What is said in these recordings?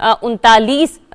39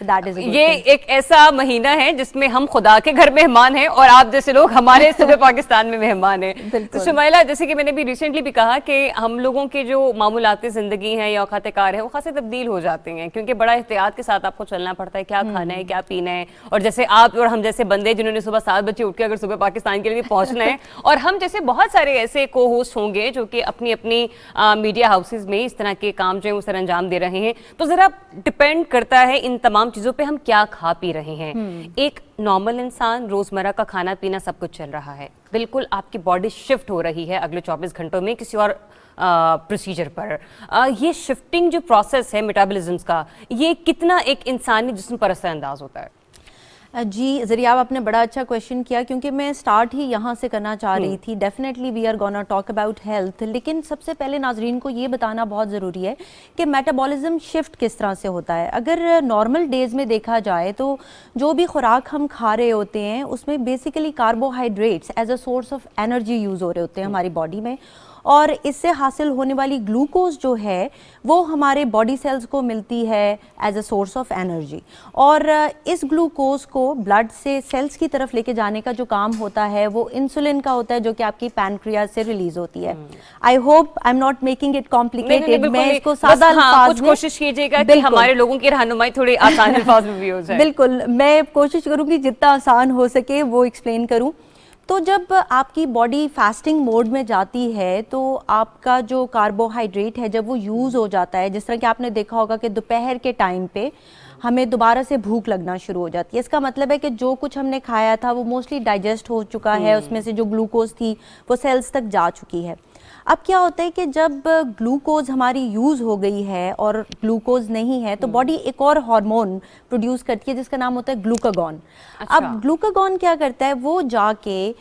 That is a good یہ thing. ایک ایسا مہینہ ہے جس میں ہم خدا کے گھر مہمان ہیں اور آپ جیسے لوگ ہمارے صوبے پاکستان میں مہمان ہیں. تو شمائلہ، جیسے کہ میں نے بھی ریسنٹلی بھی کہا کہ ہم لوگوں کے جو معمولات زندگی ہیں یا اوقات کار ہیں وہ خاصے تبدیل ہو جاتے ہیں، کیونکہ بڑا احتیاط کے ساتھ آپ کو چلنا پڑتا ہے، کیا کھانا ہے کیا پینا ہے. اور جیسے آپ اور ہم جیسے بندے جنہوں نے صبح 7 بجے اٹھ کے اگر صوبے پاکستان کے لیے پہنچنا ہے، اور ہم جیسے بہت سارے ایسے کو ہوسٹ ہوں گے جو کہ اپنی اپنی میڈیا ہاؤسز میں اس طرح کے کام جو ہیں وہ سر انجام دے رہے ہیں، تو ذرا ڈپینڈ کرتا ہے ان تمام چیزوں پہ ہم کیا کھا پی رہے ہیں. ایک نارمل انسان روزمرہ کا کھانا پینا سب کچھ چل رہا ہے، بالکل آپ کی باڈی شفٹ ہو رہی ہے اگلے 24 گھنٹوں میں کسی اور پروسیجر پر. یہ شفٹنگ جو پروسیس ہے میٹابولزمس کا، یہ کتنا ایک انسانی جسم پر اثر انداز ہوتا ہے؟ جی ذریعہ، آپ نے بڑا اچھا کویشچن کیا، کیونکہ میں سٹارٹ ہی یہاں سے کرنا چاہ رہی تھی. Definitely we are gonna talk about health, لیکن سب سے پہلے ناظرین کو یہ بتانا بہت ضروری ہے کہ میٹابولزم شفٹ کس طرح سے ہوتا ہے. اگر نارمل ڈیز میں دیکھا جائے تو جو بھی خوراک ہم کھا رہے ہوتے ہیں اس میں basically carbohydrates as a source of energy use ہو رہے ہوتے ہیں ہماری باڈی میں، اور اس سے حاصل ہونے والی گلوکوز جو ہے وہ ہمارے باڈی سیلز کو ملتی ہے as a source of energy. اور اس گلوکوز کو بلڈ سے سیلز کی طرف لے کے جانے کا جو کام ہوتا ہے وہ انسولن کا ہوتا ہے، جو کہ آپ کی پینکریاس سے ریلیز ہوتی ہے. I hope I am not making it complicated. میں اس کو سادہ الفاظ میں کوشش کیجیے گا کہ ہمارے لوگوں کی رہنمائی تھوڑی آسان الفاظ میں بھی ہو جائے. بالکل، میں کوشش کروں گی جتنا آسان ہو سکے وہ ایکسپلین کروں. تو جب آپ کی باڈی فاسٹنگ موڈ میں جاتی ہے تو آپ کا جو کاربوہائیڈریٹ ہے جب وہ یوز ہو جاتا ہے، جس طرح کہ آپ نے دیکھا ہوگا کہ دوپہر کے ٹائم پہ ہمیں دوبارہ سے بھوک لگنا شروع ہو جاتی ہے. اس کا مطلب ہے کہ جو کچھ ہم نے کھایا تھا وہ موسٹلی ڈائجسٹ ہو چکا ہے، اس میں سے جو گلوکوز تھی وہ سیلز تک جا چکی ہے. اب کیا ہوتا ہے کہ جب گلوکوز ہماری یوز ہو گئی ہے اور گلوکوز نہیں ہے تو باڈی ایک اور ہارمون پروڈیوس کرتی ہے جس کا نام ہوتا ہے گلوکاگون. اب گلوکاگون کیا کرتا ہے، وہ جا کے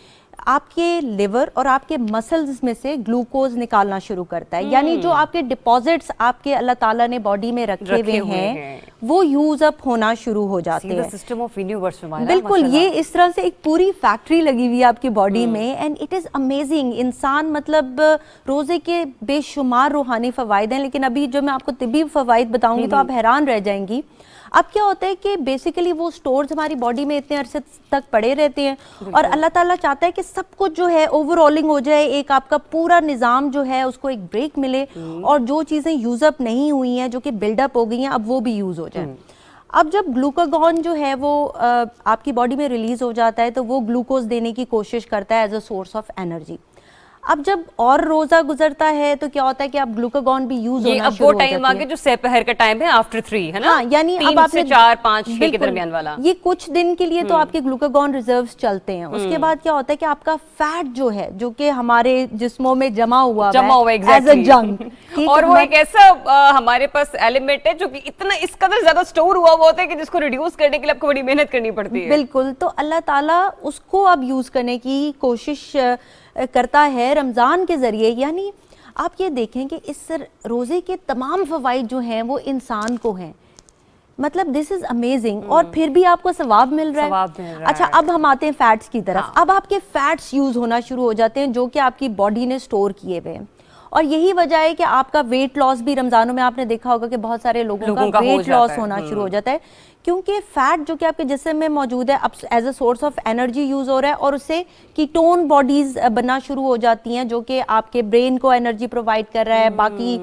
آپ کے لیور اور آپ کے مسلز میں سے گلوکوز نکالنا شروع کرتا ہے. یعنی جو آپ کے ڈپازٹس آپ کے اللہ تعالیٰ نے باڈی میں رکھے ہوئے ہیں وہ یوز اپ ہونا شروع ہو جاتے ہیں. System of universe. بالکل، یہ اس طرح سے ایک پوری فیکٹری لگی ہوئی ہے آپ کی باڈی میں، اینڈ اٹ از امیزنگ. انسان مطلب روزے کے بے شمار روحانی فوائد ہیں، لیکن ابھی جو میں آپ کو طبی فوائد بتاؤں گی تو آپ حیران رہ جائیں گی. اب کیا ہوتا ہے کہ بیسیکلی وہ سٹورز ہماری باڈی میں اتنے عرصے تک پڑے رہتے ہیں اور اللہ تعالیٰ چاہتا ہے کہ سب کچھ جو ہے اوور آلنگ ہو جائے، ایک آپ کا پورا نظام جو ہے اس کو ایک بریک ملے اور جو چیزیں یوز اپ نہیں ہوئی ہیں، جو کہ بلڈ اپ ہو گئی ہیں، اب وہ بھی یوز ہو جائیں. اب جب گلوکاگون جو ہے وہ آپ کی باڈی میں ریلیز ہو جاتا ہے تو وہ گلوکوز دینے کی کوشش کرتا ہے as a source of energy. اب جب اور روزہ گزرتا ہے تو کیا ہوتا ہے کہ اب گلوکاگون بھی یوز ہونا شروع ہو جاتی ہے. یہ اب وہ ٹائم آگے جو سپہر کا ٹائم ہے آفٹر 3 ہے نا، ہاں، یعنی اب آپ نے 4 5 6 کے درمیان والا، یہ کچھ دن کے لیے تو آپ کے گلوکاگون ریزروز چلتے ہیں. اس کے بعد کیا ہوتا ہے کہ آپ کا فیٹ جو ہے جو کہ ہمارے جسموں میں جمع ہوا ہے ایز اے جنک، اور وہ ایک ایسا ہمارے پاس ایلیمنٹ ہے جو کہ اتنا اس قدر زیادہ سٹور ہوا ہوتا ہے کہ جس کو ریڈیوس کرنے کے لیے آپ کو بڑی محنت کرنی پڑتی ہے. بالکل، تو اللہ تعالیٰ اس کو اب یوز کرنے کی کوشش کرتا ہے رمضان کے ذریعے. یعنی آپ یہ دیکھیں کہ اس روزے کے تمام فوائد جو ہیں وہ انسان کو ہیں. مطلب دس از امیزنگ، اور پھر بھی آپ کو ثواب مل رہا ہے. اچھا، اب ہم آتے ہیں فیٹس کی طرف. اب آپ کے فیٹس یوز ہونا شروع ہو جاتے ہیں جو کہ آپ کی باڈی نے سٹور کیے ہوئے ہیں، اور یہی وجہ ہے کہ آپ کا ویٹ لاس بھی رمضانوں میں آپ نے دیکھا ہوگا کہ بہت سارے لوگوں کا ویٹ لاس ہونا شروع ہو جاتا ہے، کیونکہ فیٹ جو کہ آپ کے جسم میں موجود ہے اب as a source of energy use ہو رہا ہے، اور اس سے کیٹون باڈیز بننا شروع ہو جاتی ہیں جو کہ آپ کے برین کو انرجی پرووائڈ کر رہا ہے. باقی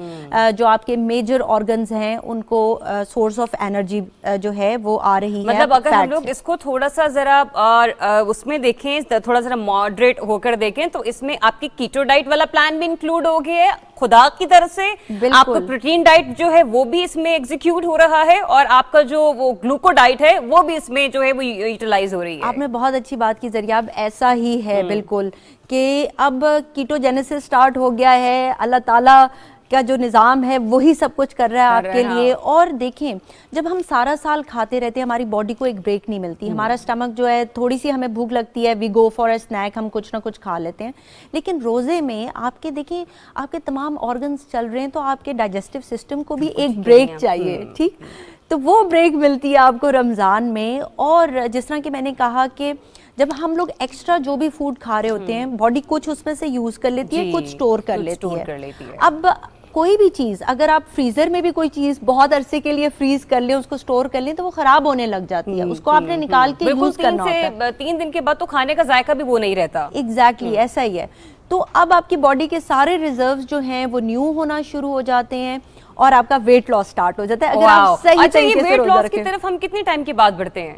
جو آپ کے میجر آرگنز ہیں ان کو سورس آف انرجی جو ہے وہ آ رہی ہے. مطلب اگر ہم لوگ اس کو تھوڑا سا ذرا اس میں دیکھیں، تھوڑا ذرا ماڈریٹ ہو کر دیکھیں تو اس میں آپ کی کیٹو ڈائٹ والا پلان بھی انکلوڈ ہو گیا ہے خدا کی طرف سے. آپ کا پروٹین ڈائٹ جو ہے وہ بھی اس میں ایگزیکیوٹ ہو رہا ہے، اور آپ کا جو وہ گلوکو ڈائٹ ہے وہ بھی اس میں جو ہے وہ یوٹیلائز ہو رہی ہے. آپ نے بہت اچھی بات کی ذریعہ، اب ایسا ہی ہے بالکل کہ اب کیٹوجینیسس سٹارٹ ہو گیا ہے. اللہ تعالیٰ کا جو نظام ہے وہی سب کچھ کر رہا ہے آپ کے لیے. اور دیکھیں، جب ہم سارا سال کھاتے رہتے ہیں ہماری باڈی کو ایک بریک نہیں ملتی. ہمارا اسٹمک جو ہے تھوڑی سی ہمیں بھوک لگتی ہے، وی گو فار اے اسنیک، ہم کچھ نہ کچھ کھا لیتے ہیں. لیکن روزے میں آپ کے دیکھیں آپ کے تمام آرگنز چل رہے ہیں تو آپ کے ڈائجسٹیو سسٹم کو بھی ایک بریک چاہیے. ٹھیک، تو وہ بریک ملتی ہے آپ کو رمضان میں. اور جس طرح کہ میں نے کہا کہ جب ہم لوگ ایکسٹرا جو بھی فوڈ کھا رہے ہوتے ہیں باڈی کچھ اس میں سے یوز کر لیتی ہے، کچھ سٹور کر لیتی ہے. اب کوئی بھی چیز اگر آپ فریزر میں بھی کوئی چیز بہت عرصے کے لیے فریز کر لیں, اس کو اسٹور کر لیں, تو وہ خراب ہونے لگ جاتی ہے. اس کو آپ نے نکال کے یوز کرنا ہوتا ہے. 3 دن کے بعد تو کھانے کا ذائقہ بھی وہ نہیں رہتا. ایگزیکٹلی ایسا ہی ہے. تو اب آپ کی باڈی کے سارے ریزروز جو ہیں وہ نیو ہونا شروع ہو جاتے ہیں اور آپ کا ویٹ لاس سٹارٹ ہو جاتا ہے اگر آپ صحیح طریقے سے روزہ رکھیں. کی طرف ہم کتنی ٹائم کے بعد بڑھتے ہیں؟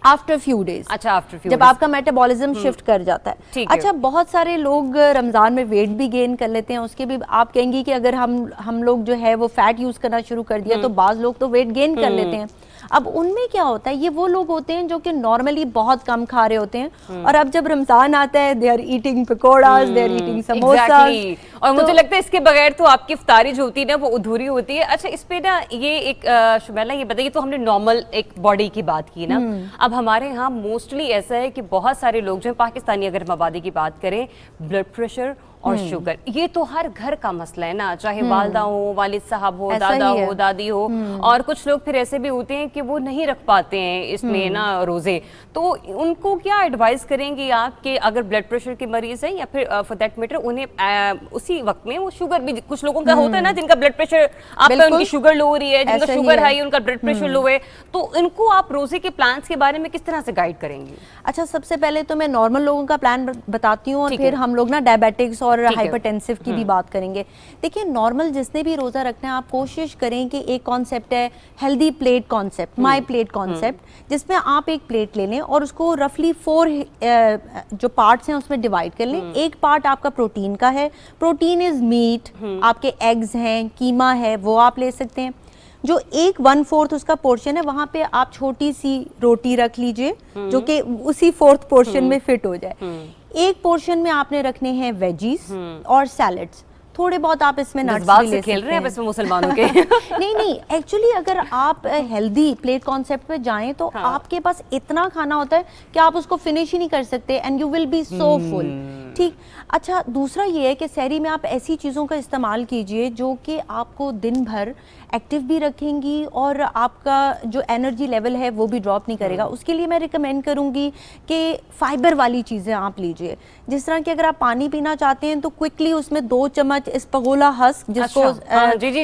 After few days. اچھا, آفٹر فیو جب آپ کا میٹابولزم شفٹ کر جاتا ہے. اچھا, بہت سارے لوگ رمضان میں ویٹ بھی گین کر لیتے ہیں. اس کے بھی آپ کہیں گی کہ اگر ہم لوگ جو ہے وہ فیٹ یوز کرنا شروع کر دیا تو بعض لوگ تو ویٹ گین کر لیتے ہیں. اب ان میں کیا ہوتا ہے, یہ وہ لوگ ہوتے ہیں جو کہ نارملی بہت کم کھا رہے ہوتے ہیں اور اب جب رمضان آتا ہے they are eating pakoras, they are eating samosas. اور مجھے لگتا ہے اس کے بغیر تو آپ کی افطاری جو ہوتی ہے نا وہ ادھوری ہوتی ہے. اچھا, اس پہ نا یہ ایک شمیلہ یہ بتائیے, تو ہم نے نارمل ایک باڈی کی بات کی نا, اب ہمارے یہاں موسٹلی ایسا ہے کہ بہت سارے لوگ جو ہیں پاکستانی, اگر ہم آبادی کی بات کریں, بلڈ پریشر اور شوگر, یہ تو ہر گھر کا مسئلہ ہے نا, چاہے والدہ ہو, والد صاحب ہو, دادا ہو, دادی ہو, اور کچھ لوگ پھر ایسے بھی ہوتے ہیں کہ وہ نہیں رکھ پاتے ہیں اس میں نا روزے. تو ان کو کیا ایڈوائز کریں گی آپ کہ اگر بلڈ پریشر کے مریض ہیں یا پھر فار دیٹ میٹر انہیں اسی وقت میں وہ شوگر بھی, کچھ لوگوں کا ہوتا ہے نا جن کا بلڈ پریشر آپ کا, ان کی شوگر لو ہو رہی ہے, جن کا شوگر ہائی, ان کا بلڈ پریشر لو ہے, تو ان کو آپ روزے کے پلانس کے بارے میں کس طرح سے گائیڈ کریں گی؟ اچھا, سب سے پہلے تو میں نارمل لوگوں کا پلان بتاتی ہوں اور پھر ہم لوگ نا ڈائبیٹکس اور ہائپر ٹینسو کی بھی بات کریں گے. دیکھیں, نارمل جس نے بھی روزہ رکھنا ہے آپ کوشش کریں کہ ایک کانسیپٹ ہے ہیلدی پلیٹ کانسیپٹ, مائی پلیٹ کانسیپٹ, جس میں آپ ایک پلیٹ لے لیں اور اس کو رفلی 4 جو پارٹس ہیں اس میں ڈیوائڈ کر لیں. ایک پارٹ آپ کا پروٹین کا ہے, پروٹین از میٹ, آپ کے ایگز ہیں, قیمہ ہے, وہ آپ لے سکتے ہیں. جو 1/4 اس کا پورشن ہے وہاں پہ آپ چھوٹی سی روٹی رکھ لیجئے جو کہ اسی 4th پورشن میں فٹ ہو جائے. ایک پورشن میں آپ نے رکھنے ہیں ویجیز اور سیلڈز, تھوڑے بہت آپ اس میں نٹس بھی لے سکتے ہیں. کھیل رہے ہیں اس میں مسلمانوں کے. نہیں, ایکچولی اگر آپ ہیلدی پلیٹ کانسیپٹ پہ جائیں تو آپ کے پاس اتنا کھانا ہوتا ہے کہ آپ اس کو فنش ہی نہیں کر سکتے, اینڈ یو ول بی سو فل. ٹھیک. اچھا, دوسرا یہ ہے کہ سحری میں آپ ایسی چیزوں کا استعمال کیجئے جو کہ آپ کو دن بھر ایکٹیو بھی رکھیں گی اور آپ کا جو انرجی لیول ہے وہ بھی ڈراپ نہیں کرے گا. اس کے لیے میں ریکمینڈ کروں گی کہ فائبر والی چیزیں آپ لیجئے. جس طرح کہ اگر آپ پانی پینا چاہتے ہیں تو کوئکلی اس میں 2 چمچ اسپغولا ہسک, جس کو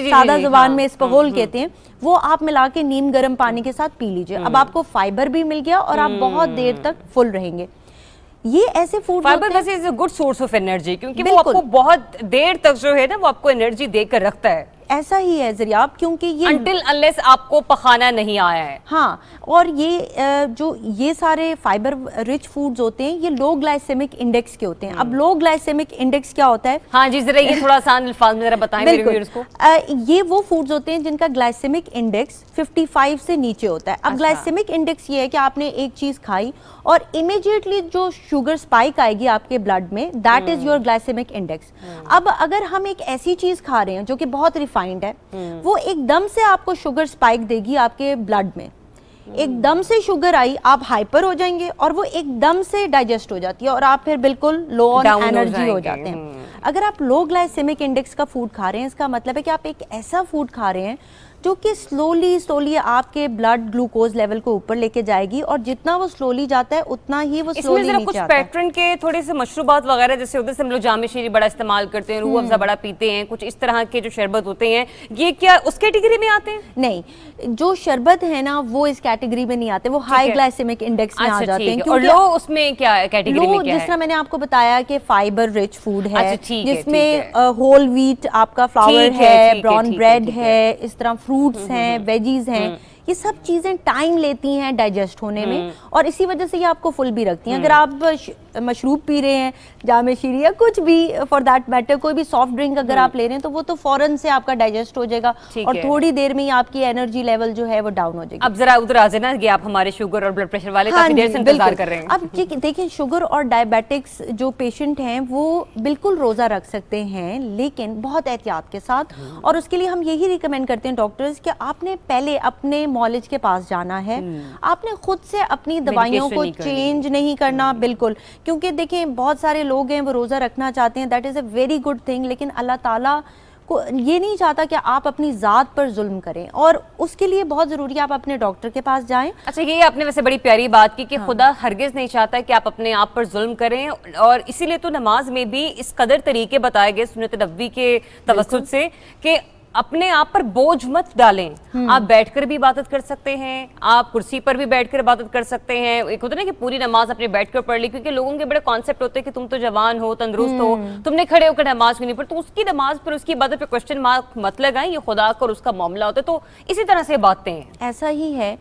سادہ زبان میں اسپغول کہتے ہیں, وہ آپ ملا کے نیم گرم پانی کے ساتھ پی لیجئے. اب آپ کو فائبر بھی مل گیا اور آپ بہت دیر تک فل رہیں گے. یہ ایسے فوڈ فائبر ویسے is a good source of energy, کیونکہ وہ آپ کو بہت دیر تک جو ہے نا وہ آپ کو انرجی دے کر رکھتا ہے. ایسا ہی ہے ذریعہ, کیونکہ یہ until unless آپ کو پخانا نہیں آیا ہے. ہاں, اور یہ سارے فائبر رچ فوڈز ہوتے ہیں یہ لو گلائسیمک انڈیکس کے ہوتے ہیں. اب لو گلائسیمک انڈیکس کیا ہوتا ہے؟ ہاں جی, ذرا یہ تھوڑا آسان الفاظ میں ذرا بتائیں میرے ویورز کو. یہ وہ فوڈز ہوتے ہیں جن کا گلائسیمک انڈیکس 55 سے نیچے ہوتا ہے. اب گلائسیمک انڈیکس یہ ہے کہ آپ نے ایک چیز کھائی اور امیڈیٹلی جو شوگر اسپائک آئے گی آپ کے بلڈ میں, that is your glycaemic index. اب اگر ہم ایک ایسی چیز کھا رہے ہیں جو کہ بہت ریفائنڈ ہے, وہ ایک دم سے آپ کو شوگر اسپائک دے گی آپ کے بلڈ میں, ایک دم سے شوگر آئی, آپ ہائپر ہو جائیں گے اور وہ ایک دم سے ڈائجسٹ ہو جاتی ہے اور آپ پھر بالکل لو آن انرجی ہو جاتے ہیں. اگر آپ لو گلائسیمک انڈیکس کا فوڈ کھا رہے ہیں, اس کا مطلب ہے کہ آپ ایک ایسا فوڈ کھا رہے ہیں جو کہ سلولی آپ کے بلڈ گلوکوز لیول کو اوپر لے کے جائے گی, اور جتنا وہ سلولی جاتا ہے اتنا ہی وہ سلولی نیچے آتا ہے. کچھ پیٹرن کے تھوڑے سے مشروبات وغیرہ جیسے ہوتے ہیں, ہم لوگ جام شیری بڑا استعمال کرتے ہیں, روح افزا بڑا پیتے ہیں, کچھ اس طرح کے جو شربت ہوتے ہیں, یہ کیا اس کیٹیگری میں آتے ہیں؟ نہیں, جو شربت ہے نا وہ اس کیٹیگری میں نہیں آتے, وہ ہائی گلائسیمک انڈیکس میں آ جاتے ہیں. اور لو اس میں کیا کیٹیگری میں کیا ہے؟ جس طرح میں نے آپ کو بتایا کہ فائبر رچ فوڈ ہے, جس میں ہول ویٹ آپ کا فلاور ہے, براؤن بریڈ ہے, اس طرح فروٹس ہیں, ویجیز ہیں, یہ سب چیزیں ٹائم لیتی ہیں ڈائجسٹ ہونے میں اور اسی وجہ سے یہ آپ کو فل بھی رکھتی ہیں. اگر آپ مشروب پی رہے ہیں, جام شیری یا کچھ بھی فار دیٹ میٹر, کوئی بھی سافٹ ڈرنک اگر آپ لے رہے ہیں تو وہ تو فوراً سے آپ کا ڈائجسٹ ہو جائے گا اور تھوڑی دیر میں ہی آپ کی انرجی لیول جو ہے وہ ڈاؤن ہو جائے گی. اب ذرا ادھر آ جائیں نا, یہ آپ ہمارے شوگر اور بلڈ پریشر والے کافی دیر سے انتظار کر رہے ہیں. اب دیکھیں, شوگر اور ڈائبیٹکس جو پیشنٹ ہیں وہ بالکل روزہ رکھ سکتے ہیں لیکن بہت احتیاط کے ساتھ, اور اس کے لیے ہم یہی ریکمینڈ کرتے ہیں ڈاکٹرز کہ آپ نے پہلے اپنے مالج کے پاس جانا ہے, آپ نے خود سے اپنی دوائیوں کو چینج نہیں کرنا بالکل, کیونکہ دیکھیں بہت سارے لوگ ہیں وہ روزہ رکھنا چاہتے ہیں, that is a very good thing, لیکن اللہ تعالیٰ یہ نہیں چاہتا کہ آپ اپنی ذات پر ظلم کریں, اور اس کے لیے بہت ضروری ہے آپ اپنے ڈاکٹر کے پاس جائیں. اچھا, یہ آپ نے ویسے بڑی پیاری بات کی کہ خدا ہرگز نہیں چاہتا کہ آپ اپنے آپ پر ظلم کریں, اور اسی لیے تو نماز میں بھی اس قدر طریقے بتائے گئے سنت نبوی کے توسط سے کہ اپنے آپ پر بوجھ مت ڈالیں. آپ بیٹھ کر بھی عبادت کر سکتے ہیں, آپ کرسی پر بھی بیٹھ کر عبادت کر سکتے ہیں. ایک ہوتا ہے نا کہ پوری نماز اپنے بیٹھ کر پڑھ لی, کیونکہ لوگوں کے بڑے کانسیپٹ ہوتے ہیں کہ تم تو جوان ہو, تندرست ہو, تم نے کھڑے ہو کر نماز کیوں نہیں پڑھی. تو اس کی نماز پر, اس کی عبادت پہ کوسچن مارک مت لگائیں, یہ خدا کا اور اس کا معاملہ ہوتا ہے. تو اسی طرح سے باتیں ہیں. ایسا ہی ہے.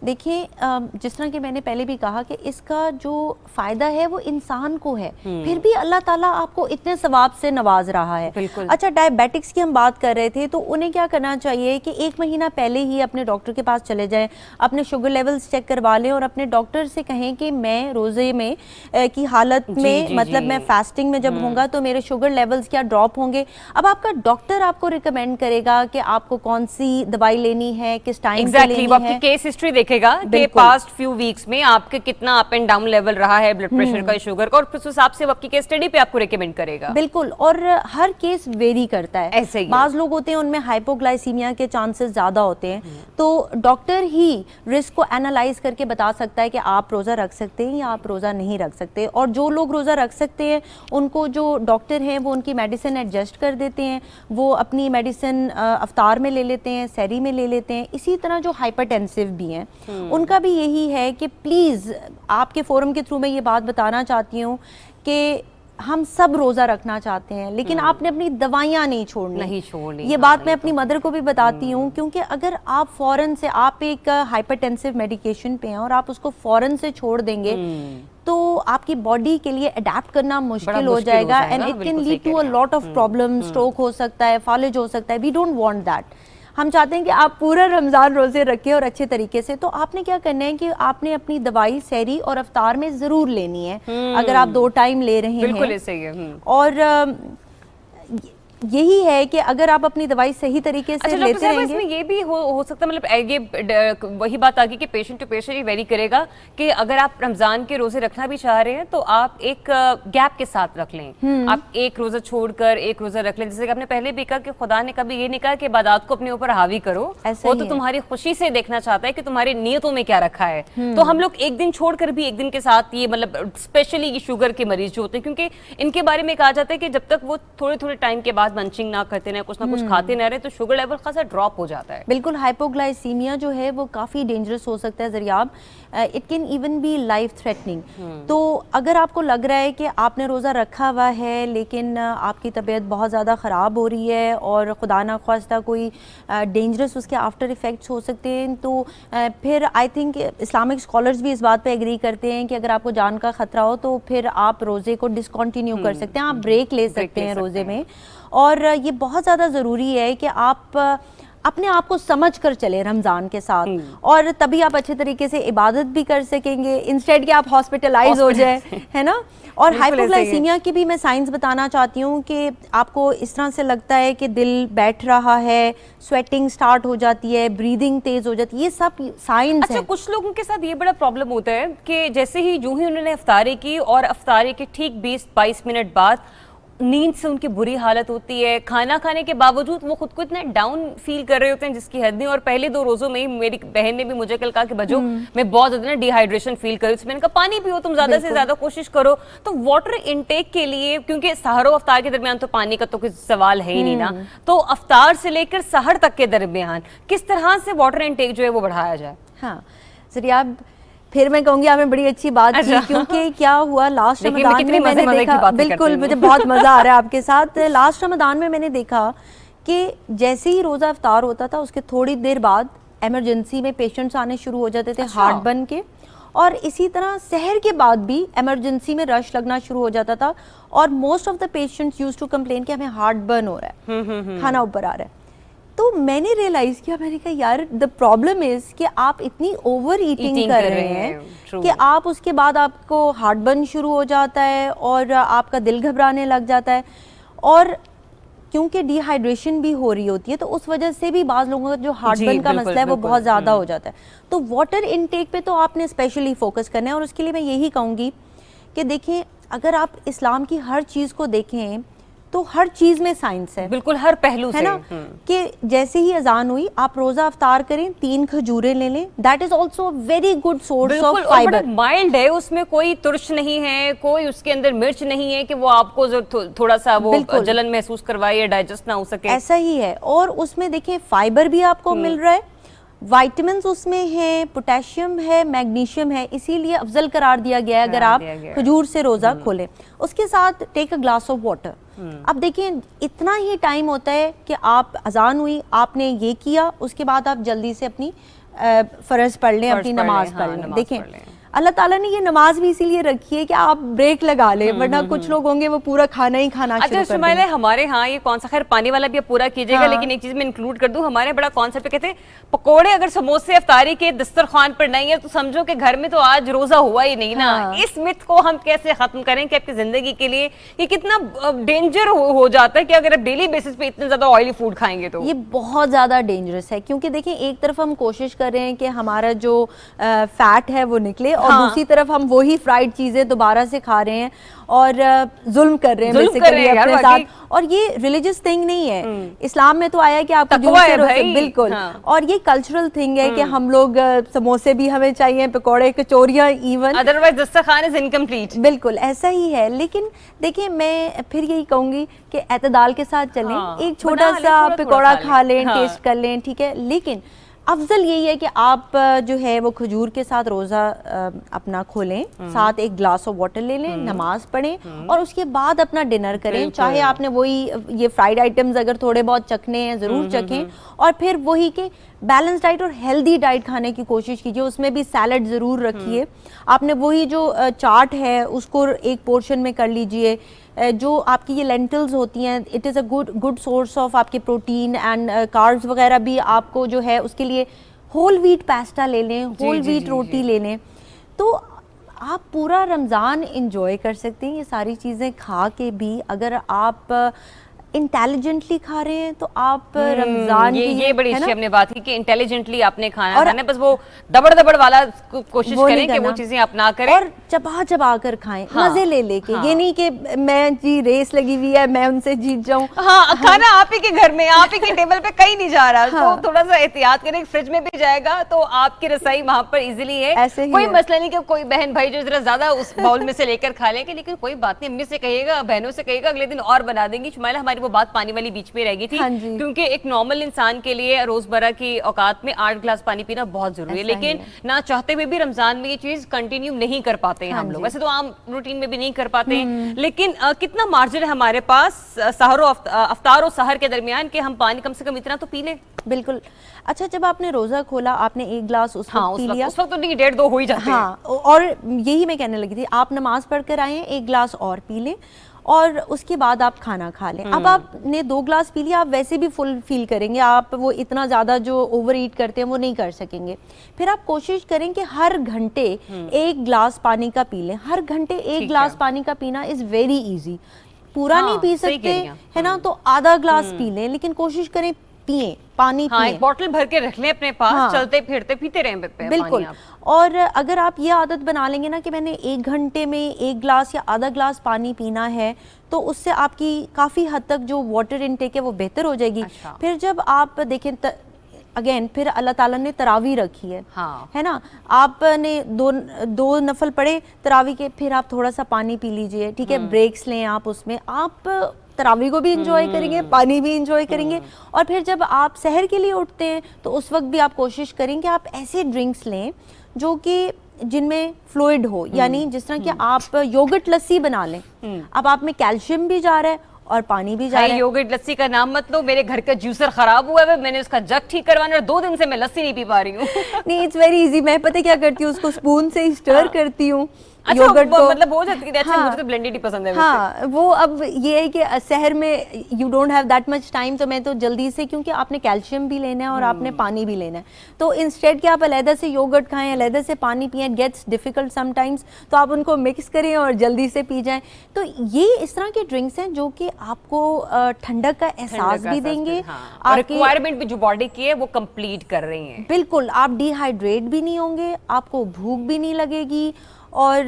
دیکھیں جس طرح کہ میں نے پہلے بھی کہا کہ اس کا جو فائدہ ہے وہ انسان کو ہے, پھر بھی اللہ تعالیٰ آپ کو اتنے ثواب سے نواز رہا ہے. اچھا, ڈائبیٹکس کی ہم بات کر رہے تھے, تو انہیں کیا کرنا چاہیے کہ 1 مہینہ پہلے ہی اپنے ڈاکٹر کے پاس چلے جائیں, اپنے شوگر لیولز چیک کروا لیں اور اپنے ڈاکٹر سے کہیں کہ میں روزے میں کی حالت میں مطلب میں فاسٹنگ میں جب ہوں گا تو میرے شوگر لیولز کیا ڈراپ ہوں گے. اب آپ کا ڈاکٹر آپ کو ریکمینڈ کرے گا کہ آپ کو کون سی دوائی لینی ہے, کس ٹائم پہ لینی ہے. وہ آپ کی کیس ہسٹری دیکھے گا کہ پاسٹ فیو ویکس میں آپ کے کتنا اپ اینڈ ڈاؤن لیول رہا ہے بلڈ پریشر کا, شوگر کا, اور اس حساب سے وہ آپ کی کیس اسٹڈی پہ آپ کو ریکمینڈ کرے گا. بالکل, اور ہر کیس ویری کرتا ہے. ایسے ہی بعض لوگ ہوتے ہیں ان میں ہائپوگلائسیمیا کے چانسز زیادہ ہوتے ہیں, تو ڈاکٹر ہی رسک کو اینالائز کر کے بتا سکتا ہے کہ آپ روزہ رکھ سکتے ہیں یا آپ روزہ نہیں رکھ سکتے. اور جو لوگ روزہ رکھ سکتے ہیں ان کو جو ڈاکٹر ہیں وہ ان کی میڈیسن ایڈجسٹ کر دیتے ہیں, وہ اپنی میڈیسن افطار میں لے لیتے ہیں, سحری میں لے لیتے ہیں. اسی طرح جو ہائپر ٹینسو بھی ہیں ان کا بھی یہی ہے کہ پلیز آپ کے فورم کے تھرو میں یہ بات بتانا چاہتی ہوں کہ ہم سب روزہ رکھنا چاہتے ہیں, لیکن آپ نے اپنی دوائیاں نہیں چھوڑنی. یہ بات میں اپنی مدر کو بھی بتاتی ہوں, کیونکہ اگر آپ فوراً سے, آپ ایک ہائپر ٹینسو میڈیکیشن پہ ہیں اور آپ اس کو فوراً سے چھوڑ دیں گے تو آپ کی باڈی کے لیے اڈیپٹ کرنا مشکل ہو جائے گا, and it can lead to a lot of problem. Stroke ہو سکتا ہے, فالج ہو سکتا ہے. We don't want that. ہم چاہتے ہیں کہ آپ پورا رمضان روزے رکھیں اور اچھے طریقے سے. تو آپ نے کیا کرنا ہے کہ آپ نے اپنی دوائی سحری اور افطار میں ضرور لینی ہے, اگر آپ 2 ٹائم لے رہے ہیں. بالکل صحیح ہے. اور یہی ہے کہ اگر آپ اپنی دوائی صحیح طریقے سے لیتے رہیں گے. اس میں یہ بھی ہو سکتا ہے, مطلب یہ وہی بات آگی کہ پیشنٹ ٹو پیشنٹ ہی ویری کرے گا کہ اگر آپ رمضان کے روزے رکھنا بھی چاہ رہے ہیں تو آپ ایک گیپ کے ساتھ رکھ لیں. آپ ایک روزہ چھوڑ کر ایک روزہ رکھ لیں. جیسے کہ آپ نے پہلے بھی کہا کہ خدا نے کبھی یہ نہیں کہا کہ عبادات کو اپنے اوپر حاوی کرو, وہ تو تمہاری خوشی سے دیکھنا چاہتا ہے کہ تمہاری نیتوں میں کیا رکھا ہے. تو ہم لوگ ایک دن چھوڑ کر بھی ایک دن کے ساتھ, یہ مطلب اسپیشلی یہ شوگر کے مریض جو ہوتے ہیں, کیونکہ ان کے بارے میں کہا جاتا ہے کہ جب تک وہ تھوڑے ٹائم کے بعد منچنگ نہ کرتے نہ کچھ کھاتے نہ رہے تو شوگر لیول خاصا ڈراپ ہو جاتا ہے. بالکل, ہائپوگلائسیمیا جو ہے وہ کافی ڈینجرس ہو سکتا ہے ذریعاب. It can even be life threatening. تو اگر آپ کو لگ رہا ہے کہ آپ نے روزہ رکھا ہوا ہے لیکن آپ کی طبیعت بہت زیادہ خراب ہو رہی ہے اور خدا نہ خواستہ کوئی ڈینجرس اس کے آفٹر ایفیکٹس ہو سکتے ہیں, تو پھر آئی تھنک اسلامک اسکالرز بھی اس بات پہ ایگری کرتے ہیں کہ اگر آپ کو جان کا خطرہ ہو تو پھر آپ روزے کو ڈسکنٹینیو کر سکتے ہیں, آپ بریک لے سکتے ہیں روزے میں. اور یہ بہت زیادہ ضروری ہے کہ آپ اپنے آپ کو سمجھ کر چلیں رمضان کے ساتھ, اور تبھی آپ اچھے طریقے سے عبادت بھی کر سکیں گے انسٹیڈ کہ آپ ہاسپٹلائز ہو جائیں, ہے نا. اور ہائپوگلائسیمیا کی بھی میں سائنس بتانا چاہتی ہوں کہ آپ کو اس طرح سے لگتا ہے کہ دل بیٹھ رہا ہے, سویٹنگ سٹارٹ ہو جاتی ہے, بریدنگ تیز ہو جاتی ہے, یہ سب سائنس ہے. اچھا, کچھ لوگوں کے ساتھ یہ بڑا پرابلم ہوتا ہے کہ جیسے ہی جو ہی انہوں نے افطاری کی اور افطاری کے ٹھیک 20-22 منٹ بعد نیند سے ان کی بری حالت ہوتی ہے. کھانا کھانے کے باوجود وہ خود کو اتنا ڈاؤن فیل کر رہے ہوتے ہیں جس کی حد نہیں. اور پہلے 2 روزوں میں ہی میری بہن نے بھی مجھے کل کہا کہ بجو میں بہت زیادہ ڈی ہائیڈریشن فیل کر رہی ہوں. میں نے کہا پانی پیو, تم زیادہ سے زیادہ کوشش کرو. تو واٹر انٹیک کے لیے, کیونکہ سحر و افطار کے درمیان تو پانی کا تو کوئی سوال ہے ہی نہیں نا, تو افطار سے لے کر سحر تک کے درمیان کس طرح سے واٹر انٹیک جو ہے وہ بڑھایا جائے. ہاں ذریعہ, پھر میں کہوں گی آپ نے بڑی اچھی بات کی, کیونکہ کیا ہوا لاسٹ رمضان میں میں نے دیکھا, بالکل مجھے بہت مزہ آ رہا ہے آپ کے ساتھ. لاسٹ رمضان میں نے دیکھا کہ جیسے ہی روزہ افطار ہوتا تھا اس کے تھوڑی دیر بعد ایمرجنسی میں پیشنٹس آنے شروع ہو جاتے تھے ہارٹ برن کے, اور اسی طرح سحر کے بعد بھی ایمرجنسی میں رش لگنا شروع ہو جاتا تھا. اور most of the patients used to complain کہ ہمیں ہارٹ برن ہو رہا ہے, کھانا اوپر آ رہا ہے. تو میں نے ریئلائز کیا, میں نے کہا یار دا پرابلم از کہ آپ اتنی اوور ایٹنگ کر رہے ہیں کہ آپ اس کے بعد آپ کو ہارٹ برن شروع ہو جاتا ہے اور آپ کا دل گھبرانے لگ جاتا ہے. اور کیونکہ ڈی ہائیڈریشن بھی ہو رہی ہوتی ہے تو اس وجہ سے بھی بعض لوگوں کا جو ہارٹ برن کا مسئلہ ہے وہ بہت زیادہ ہو جاتا ہے. تو واٹر انٹیک پہ تو آپ نے اسپیشلی فوکس کرنا ہے. اور اس کے لیے میں یہی کہوں گی کہ دیکھیں, اگر آپ اسلام کی ہر چیز کو دیکھیں تو ہر چیز میں سائنس ہے, بالکل ہر پہلو ہے سے نا, کہ جیسے ہی اذان ہوئی آپ روزہ افطار کریں, 3 کھجوریں لے لیں, that is also very good source of بالکل, اور فائبر. بڑا مائلڈ ہے, اس میں کوئی ترش نہیں ہے, کوئی اس کے اندر مرچ نہیں ہے کہ وہ آپ کو تھوڑا سا وہ جلن محسوس کروائے یا ڈائجسٹ نہ ہو سکے. ایسا ہی ہے, اور اس میں دیکھیں فائبر بھی آپ کو مل رہا ہے, وائٹمنز اس میں ہیں, پوٹیشیم ہے, میگنیشیم ہے, اسی لیے افضل قرار دیا گیا ہے اگر آپ کھجور سے روزہ کھولیں. اس کے ساتھ ٹیک اے گلاس آف واٹر. اب دیکھیں اتنا ہی ٹائم ہوتا ہے کہ آپ اذان ہوئی, آپ نے یہ کیا, اس کے بعد آپ جلدی سے اپنی فرض پڑھ لیں, اپنی نماز پڑھ لیں. دیکھیں اللہ تعالیٰ نے یہ نماز بھی اسی لیے رکھی ہے کہ آپ بریک لگا لیں, ورنہ کچھ لوگ ہوں گے وہ پورا کھانا ہی کھانا شروع کر دیں. اچھا ہمارے ہاں یہ کون سا, خیر پانی والا بھی پورا کیجیے گا, لیکن ایک چیز میں انکلوڈ کر دوں, ہمارے بڑا کانسیپٹ پہ کہتے ہیں پکوڑے اگر سموسے افطاری کے دسترخوان پر نہیں ہے تو سمجھو کہ گھر میں تو آج روزہ ہوا ہی نہیں نا. اس مت کو ہم کیسے ختم کریں کہ آپ کی زندگی کے لیے یہ کتنا ڈینجر ہو جاتا ہے کہ اگر آپ ڈیلی بیسس پہ اتنے زیادہ آئلی فوڈ کھائیں گے تو یہ بہت زیادہ ڈینجرس ہے, کیونکہ دیکھیں ایک طرف ہم کوشش کر رہے ہیں کہ ہمارا جو فیٹ ہے وہ نکلے, اور دوسری طرف ہم وہی فرائیڈ چیزیں دوبارہ سے کھا رہے ہیں اور ظلم کر رہے ہیں بیسیکلی اپنے ساتھ. اور یہ ریلیجس تھنگ نہیں ہے, اسلام میں تو آیا ہے کہ آپ کو بالکل, اور یہ کلچرل تھنگ ہے کہ ہم لوگ سموسے بھی ہمیں چاہیے, پکوڑے, کچوریاں, ایون ادروائز دسترخوان از انکمپلیٹ. بالکل ایسا ہی ہے. لیکن دیکھیں میں پھر یہی کہوں گی کہ اعتدال کے ساتھ چلیں, ایک چھوٹا سا پکوڑا کھا لیں, ٹیسٹ کر لیں, ٹھیک ہے, لیکن افضل یہی ہے کہ آپ جو ہے وہ کھجور کے ساتھ روزہ اپنا کھولیں, ساتھ ایک گلاس آف واٹر لے لیں, نماز پڑھیں, اور اس کے بعد اپنا ڈنر کریں. چاہے آپ نے وہی یہ فرائیڈ آئٹمز اگر تھوڑے بہت چکھنے ہیں ضرور چکھیں, اور پھر وہی کہ بیلنس ڈائٹ اور ہیلدی ڈائٹ کھانے کی کوشش کیجیے, اس میں بھی سیلڈ ضرور رکھیے. آپ نے وہی جو چاٹ ہے اس کو ایک پورشن میں کر لیجئے. جو آپ کی یہ لینٹلز ہوتی ہیں, it is a good source of آپ کے پروٹین اینڈ کاربز وغیرہ بھی آپ کو جو ہے اس کے لیے ہول ویٹ پاستا لے لیں, ہول ویٹ روٹی لے لیں, تو آپ پورا رمضان انجوائے کر سکتے ہیں یہ ساری چیزیں کھا کے بھی. اگر آپ انٹیلیجنٹلی کھا رہے ہیں تو آپ رمضان یہ بڑی اچھی ہم نے بات کی کہ انٹیلیجنٹلی آپ نے کھانا کھانا ہے, بس وہ دبڑ والا کوشش کریں کہ وہ چیزیں آپ نہ کریں, اور چبا کر کھائیں, مزے لے کے. یہ نہیں کہ میں جی ریس لگی ہوئی ہے میں ان سے جیت جاؤں. ہاں کھانا آپ ہی کے گھر میں, آپ ہی کے ٹیبل پہ کہیں نہیں جا رہا, تو تھوڑا سا احتیاط کریں. فریج میں بھی جائے گا تو آپ کی رسائی وہاں پر ایزیلی ہے, کوئی مسئلہ نہیں کہ کوئی بہن بھائی جو ذرا زیادہ اس باؤل میں سے لے کر کھا لیں گے, لیکن کوئی بات نہیں, امی سے کہیے گا, بہنوں سے کہیے گا, اگلے دن اور بنا دیں گی. شمائلہ ہماری وہ بات پانی والی بیچ میں رہ گئی تھی, کیونکہ ایک نارمل انسان کے لیے روزمرہ کی اوقات میں 8 گلاس پانی پینا بہت ضروری ہے, لیکن نہ چاہتے ہوئے بھی رمضان میں یہ چیز کنٹینیو نہیں کر پاتے ہیں ہم لوگ. ویسے تو عام روٹین میں بھی نہیں کر پاتے ہیں, لیکن کتنا مارجن ہے ہمارے پاس افطار و سحر کے درمیان کہ ہم پانی کم سے کم اتنا تو پی لیں. بالکل. اچھا جب آپ نے روزہ کھولا آپ نے 1 گلاس اس وقت پی لیا, اس وقت تو نہیں 1.5-2 ہو ہی جاتے ہیں. ہاں, اور یہی میں کہنے لگی تھی, آپ نماز پڑھ کر آئے ہیں, 1 گلاس اور پی لیں, اور اس کے بعد آپ کھانا کھا لیں. اب آپ نے 2 گلاس پی لیا, آپ ویسے بھی فل فیل کریں گے, آپ وہ اتنا زیادہ جو اوور ایٹ کرتے ہیں وہ نہیں کر سکیں گے. پھر آپ کوشش کریں کہ ہر گھنٹے 1 گلاس پانی کا پی لیں. ہر گھنٹے 1 گلاس پانی کا پینا از ویری ایزی. پورا نہیں پی سکتے ہے نا, تو آدھا گلاس پی لیں, لیکن کوشش کریں پیئیں, پانی پیئیں. ایک بوٹل بھر کے رکھ لیں اپنے پاس, چلتے پھرتے پیتے رہیں. بالکل. اور اگر آپ یہ عادت بنا لیں گے نا کہ میں نے 1 گھنٹے میں 1 گلاس یا آدھا گلاس پانی پینا ہے, تو اس سے آپ کی کافی حد تک جو واٹر انٹیک ہے وہ بہتر ہو جائے گی. پھر جب آپ دیکھیں اگین پھر اللہ تعالیٰ نے تراویح رکھی ہے نا, آپ نے 2 نفل پڑھے تراویح کے, پھر آپ تھوڑا سا پانی پی لیجئے, ٹھیک ہے, بریکس لیں آپ, اس میں آپ تراویح کو بھی انجوائے کریں گے, پانی بھی انجوائے کریں گے. اور پھر جب آپ سحر کے لیے اٹھتے ہیں تو اس وقت بھی آپ کوشش کریں کہ آپ ایسے ڈرنکس لیں جو کہ جن میں فلوئڈ ہو, یعنی جس طرح کہ آپ یوگرٹ لسی بنا لیں. اب آپ میں کیلشیم بھی جا رہا ہے اور پانی بھی جا رہا ہے. یوگرٹ لسی کا نام مت لو, میرے گھر کا جوسر خراب ہوا ہے, میں نے اس کا جگ ٹھیک کروانا اور 2 دن سے میں لسی نہیں پی پا رہی ہوں. نہیں, اٹس ویری ایزی. میں پتہ کیا کرتی ہوں, اس کو اسپون سے اسٹر کرتی ہوں یوگرٹ کو, مطلب ہو جاتی ہے. اچھا مجھے تو بلینڈڈ ہی پسند ہے. ہاں, وہ اب یہ ہے کہ سحر میں you don't have that much time, تو میں تو جلدی سے, کیونکہ آپ نے کیلشیم بھی لینا ہے اور آپ نے پانی بھی لینا ہے, تو انسٹیڈ کہ آپ علیحدہ سے یوگرٹ کھائیں, علیحدہ سے پانی پئیں, گیٹس ڈیفیکلٹ سم ٹائمز, تو آپ ان کو مکس کریں اور جلدی سے پی جائیں. تو یہ اس طرح کے ڈرنکس ہیں جو کہ آپ کو ٹھنڈک کا احساس بھی دیں گے, اور ریکوائرمنٹ بھی جو باڈی کی ہے وہ کمپلیٹ کر رہی ہیں. بالکل, آپ ڈی ہائیڈریٹ بھی نہیں ہوں گے, آپ کو بھوک بھی نہیں لگے گی, اور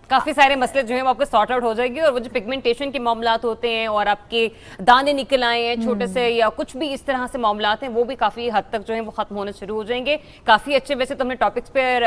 کافی سارے مسئلے جو ہیں وہ آپ کے سارٹ آؤٹ ہو جائے گی, اور وہ جو پگمنٹیشن کے معاملات ہوتے ہیں اور آپ کے دانے نکل آئے ہیں چھوٹے سے یا کچھ بھی اس طرح سے معاملات ہیں, وہ بھی کافی حد تک جو ہیں وہ ختم ہونے شروع ہو جائیں گے. کافی اچھے ویسے تو ہم نے ٹاپکس پہ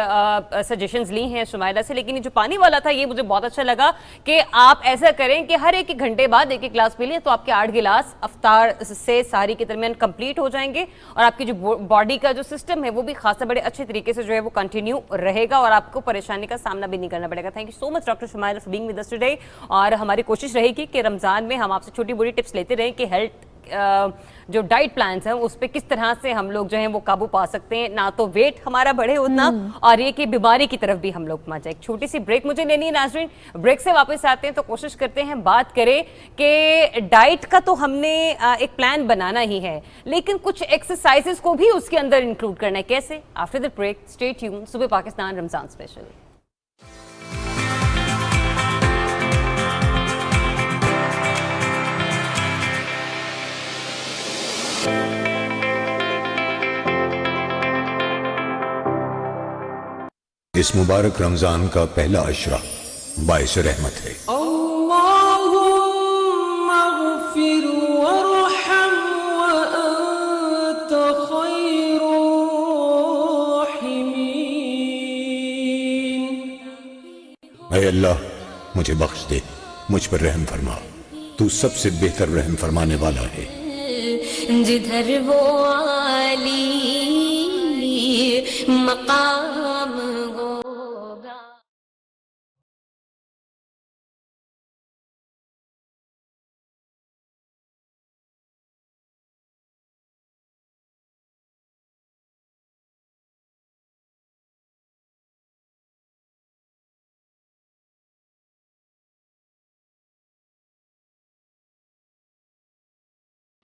سجیشنز لی ہیں شمائلہ سے, لیکن یہ جو پانی والا تھا یہ مجھے بہت اچھا لگا کہ آپ ایسا کریں کہ ہر ایک گھنٹے بعد ایک گلاس پی لیں, تو آپ کے 8 گلاس افطار سے ساری کے درمیان کمپلیٹ ہو جائیں گے, اور آپ کی جو باڈی کا جو سسٹم ہے وہ بھی خاصا بڑے اچھے طریقے سے جو ہے وہ کنٹینیو رہے گا, اور آپ کو پریشانی کا سامنا بھی نہیں کرنا پڑے گا. Thank you so much doctor Shamaila for being with us today. اور ہماری کوشش رہے گی کہ رمضان میں ہم آپ سے چھوٹی بڑی ٹپس لیتے رہیں کہ ہیلتھ جو ڈائٹ پلانز ہیں اس پہ کس طرح سے ہم لوگ جو ہیں وہ قابو پا سکتے ہیں, نہ تو ویٹ ہمارا بڑھے اتنا اور یہ کہ بیماری کی طرف بھی ہم لوگ پہنچ جائیں. ایک چھوٹی سی بریک مجھے لینی ہے ناظرین, بریک سے واپس آتے ہیں تو کوشش کرتے ہیں بات کریں کہ ڈائٹ کا تو ہم نے ایک پلان بنانا ہی ہے, لیکن کچھ ایکسرسائزز کو بھی اس کے اندر انکلوڈ کرنا ہے. کیسے؟ After the break, stay tune. صبح پاکستان رمضان اسپیشل. اس مبارک رمضان کا پہلا عشرہ باعث رحمت ہے. اللہم اغفر وارحم وانت خیر الراحمین. اے اللہ مجھے بخش دے, مجھ پر رحم فرما, تو سب سے بہتر رحم فرمانے والا ہے. جدھر وہ عالی مقام ہوگا.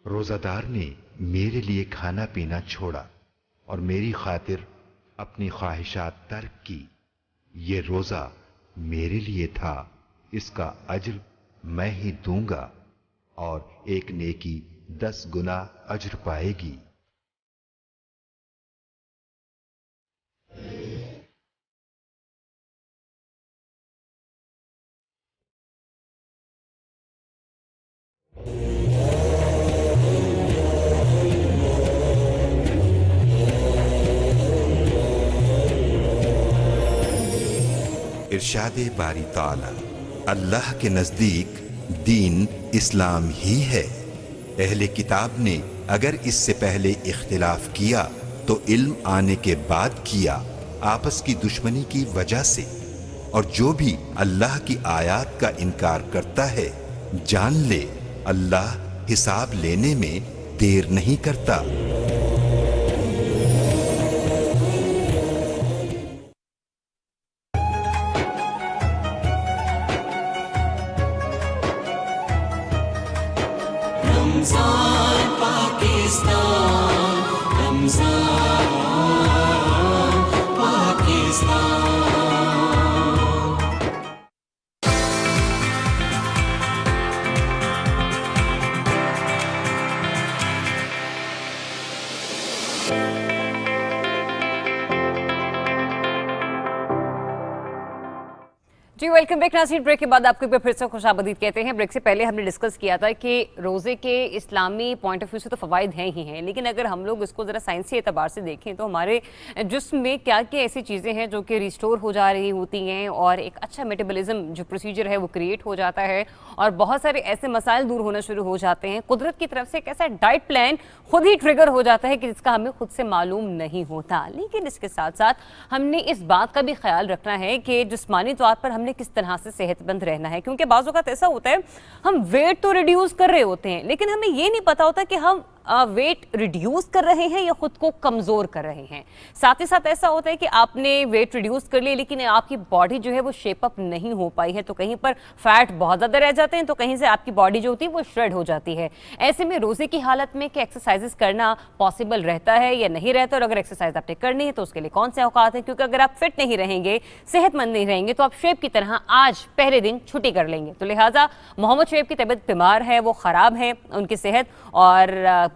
روزہ دار نے میرے لیے کھانا پینا چھوڑا اور میری خاطر اپنی خواہشات ترک کی. یہ روزہ میرے لیے تھا, اس کا اجر میں ہی دوں گا, اور ایک نیکی 10 گنا اجر پائے گی. ارشاد باری تعالی, اللہ کے نزدیک دین اسلام ہی ہے. اہل کتاب نے اگر اس سے پہلے اختلاف کیا تو علم آنے کے بعد کیا, آپس کی دشمنی کی وجہ سے. اور جو بھی اللہ کی آیات کا انکار کرتا ہے جان لے اللہ حساب لینے میں دیر نہیں کرتا. رمضان پاکستان, رمضان پاکستان. جی ویلکم بیک ناظرین. بریک کے بعد آپ کو ایک بار پھر سے خوش آمدید کہتے ہیں. بریک سے پہلے ہم نے ڈسکس کیا تھا کہ روزے کے اسلامی پوائنٹ آف ویو سے تو فوائد ہیں ہی ہیں, لیکن اگر ہم لوگ اس کو ذرا سائنسی اعتبار سے دیکھیں تو ہمارے جسم میں کیا کیا ایسی چیزیں ہیں جو کہ ریسٹور ہو جا رہی ہوتی ہیں, اور ایک اچھا میٹابولزم جو پروسیجر ہے وہ کریٹ ہو جاتا ہے, اور بہت سارے ایسے مسائل دور ہونا شروع ہو جاتے ہیں. قدرت کی طرف سے ایک ایسا ڈائٹ پلان خود ہی ٹریگر ہو جاتا ہے کہ جس کا ہمیں خود سے معلوم نہیں ہوتا. لیکن اس کے ساتھ ساتھ ہم نے اس بات کا بھی خیال رکھنا ہے کہ جسمانی طور پر ہم نے کس طرح سے صحت مند رہنا ہے, کیونکہ بعض اوقات ایسا ہوتا ہے ہم ویٹ تو ریڈیوس کر رہے ہوتے ہیں لیکن ہمیں یہ نہیں پتا ہوتا کہ ہم ویٹ ریڈیوس کر رہے ہیں یا خود کو کمزور کر رہے ہیں. ساتھ ہی ساتھ ایسا ہوتا ہے کہ آپ نے ویٹ ریڈیوس کر لی لیکن آپ کی باڈی جو ہے وہ شیپ اپ نہیں ہو پائی ہے, تو کہیں پر فیٹ بہت زیادہ رہ جاتے ہیں, تو کہیں سے آپ کی باڈی جو ہوتی ہے وہ شریڈ ہو جاتی ہے. ایسے میں روزے کی حالت میں کہ ایکسرسائزز کرنا پاسبل رہتا ہے یا نہیں رہتا, اور اگر ایکسرسائز آپ نے کرنی ہے تو اس کے لیے کون سے اوقات ہیں, کیونکہ اگر آپ فٹ نہیں رہیں گے, صحت مند نہیں رہیں گے, تو آپ شیپ کی طرح آج پہلے دن چھٹی کر لیں گے. تو لہٰذا محمد شعیب کی طبیعت بیمار ہے, وہ خراب ہے ان کی صحت, اور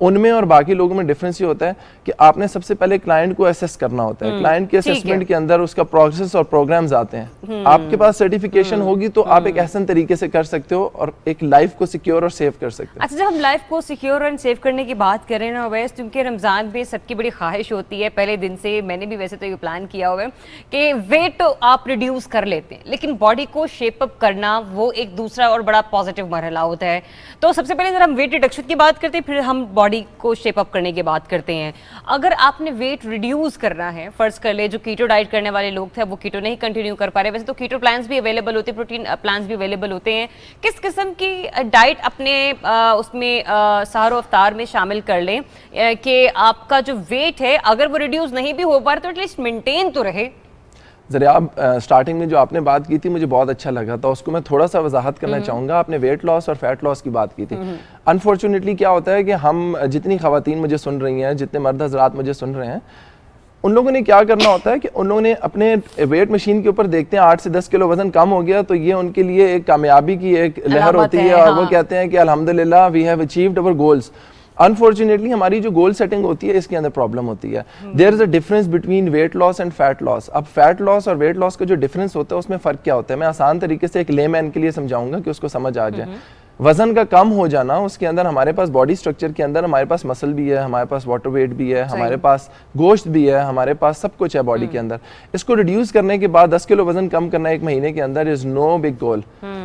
ان میں اور باقی لوگوں میں ڈفرینس یہ ہوتا ہے کہ آپ نے سب سے پہلے کلائنٹ کو اسیس کرنا ہوتا ہے. کلائنٹ کے اسیسمنٹ کے اندر اس کا پروسیس اور پروگرامز آتے ہیں. آپ کے پاس سرٹیفکیشن ہوگی تو آپ ایک احسن طریقے سے کر سکتے ہو اور ایک لائف کو سیکیور اور سیو کر سکتے ہو. اچھا، جب ہم لائف کو سیکیور اینڈ سیو کرنے کی بات کریں نا اویس، کیونکہ رمضان میں سب کی بڑی خواہش ہوتی ہے پہلے دن سے، میں نے بھی ویسے تو یہ پلان کیا ہوا ہے کہ ویٹ آپ ریڈیوس کر لیتے ہیں، لیکن باڈی کو شیپ اپ کرنا وہ ایک دوسرا اور بڑا پازیٹیو مرحلہ ہوتا ہے. تو سب سے پہلے اگر ہم ویٹ ریڈکشن کی بات کرتے ہیں، پھر ہم باڈی کو شیپ اپ کرنے کی بات کرتے ہیں. اگر آپ نے ویٹ ریڈیوس کرنا ہے، فرض کر لے جو کیٹو ڈائٹ کرنے والے لوگ تھے وہ کیٹو نہیں کنٹینیو کر پا رہے، ویسے تو کیٹو پلانس بھی اویلیبل ہوتے ہیں، پروٹین پلانس بھی اویلیبل ہوتے ہیں. کس قسم کی ڈائٹ اپنے اس میں سحر و افطار میں شامل کر لیں کہ آپ کا جو ویٹ ہے اگر وہ ریڈیوس نہیں بھی ہو پا رہا تو ایٹ لیسٹ مینٹین تو رہے؟ ذرا آپ اسٹارٹنگ میں جو آپ نے بات کی تھی مجھے بہت اچھا لگا تھا، اس کو میں تھوڑا سا وضاحت کرنا چاہوں گا. آپ نے ویٹ لاس اور فیٹ لاس کی بات کی تھی. انفارچونیٹلی کیا ہوتا ہے کہ ہم جتنی خواتین مجھے سن رہی ہیں، جتنے مرد حضرات مجھے سن رہے ہیں، ان لوگوں نے کیا کرنا ہوتا ہے کہ ان لوگوں نے اپنے ویٹ مشین کے اوپر دیکھتے ہیں 8 سے 10 کلو وزن کم ہو گیا تو یہ ان کے لیے ایک کامیابی کی ایک لہر ہوتی ہے اور وہ کہتے ہیں کہ الحمدللہ وی ہیو اچیوڈ اور گولز. انفارچونیٹلی ہماری جو گول سیٹنگ ہوتی ہے اس کے اندر پرابلم ہوتی ہے. There is a difference between weight loss and fat loss. اب فیٹ لاس اور ویٹ لاس کا جو ڈفرینس ہوتا ہے اس میں فرق کیا ہوتا ہے، میں آسان طریقے سے ایک لے مین کے لیے سمجھاؤں گا کہ اس کو سمجھ آ جائے. وزن کا کم ہو جانا، اس کے اندر ہمارے پاس باڈی سٹرکچر کے اندر ہمارے پاس مسل بھی ہے، ہمارے پاس واٹر ویٹ بھی ہے، ہمارے پاس گوشت بھی ہے، ہمارے پاس سب کچھ ہے باڈی کے اندر. اس کو ریڈیوس کرنے کے بعد 10 کلو وزن کم کرنا ایک مہینے کے اندر از نو بگ گول.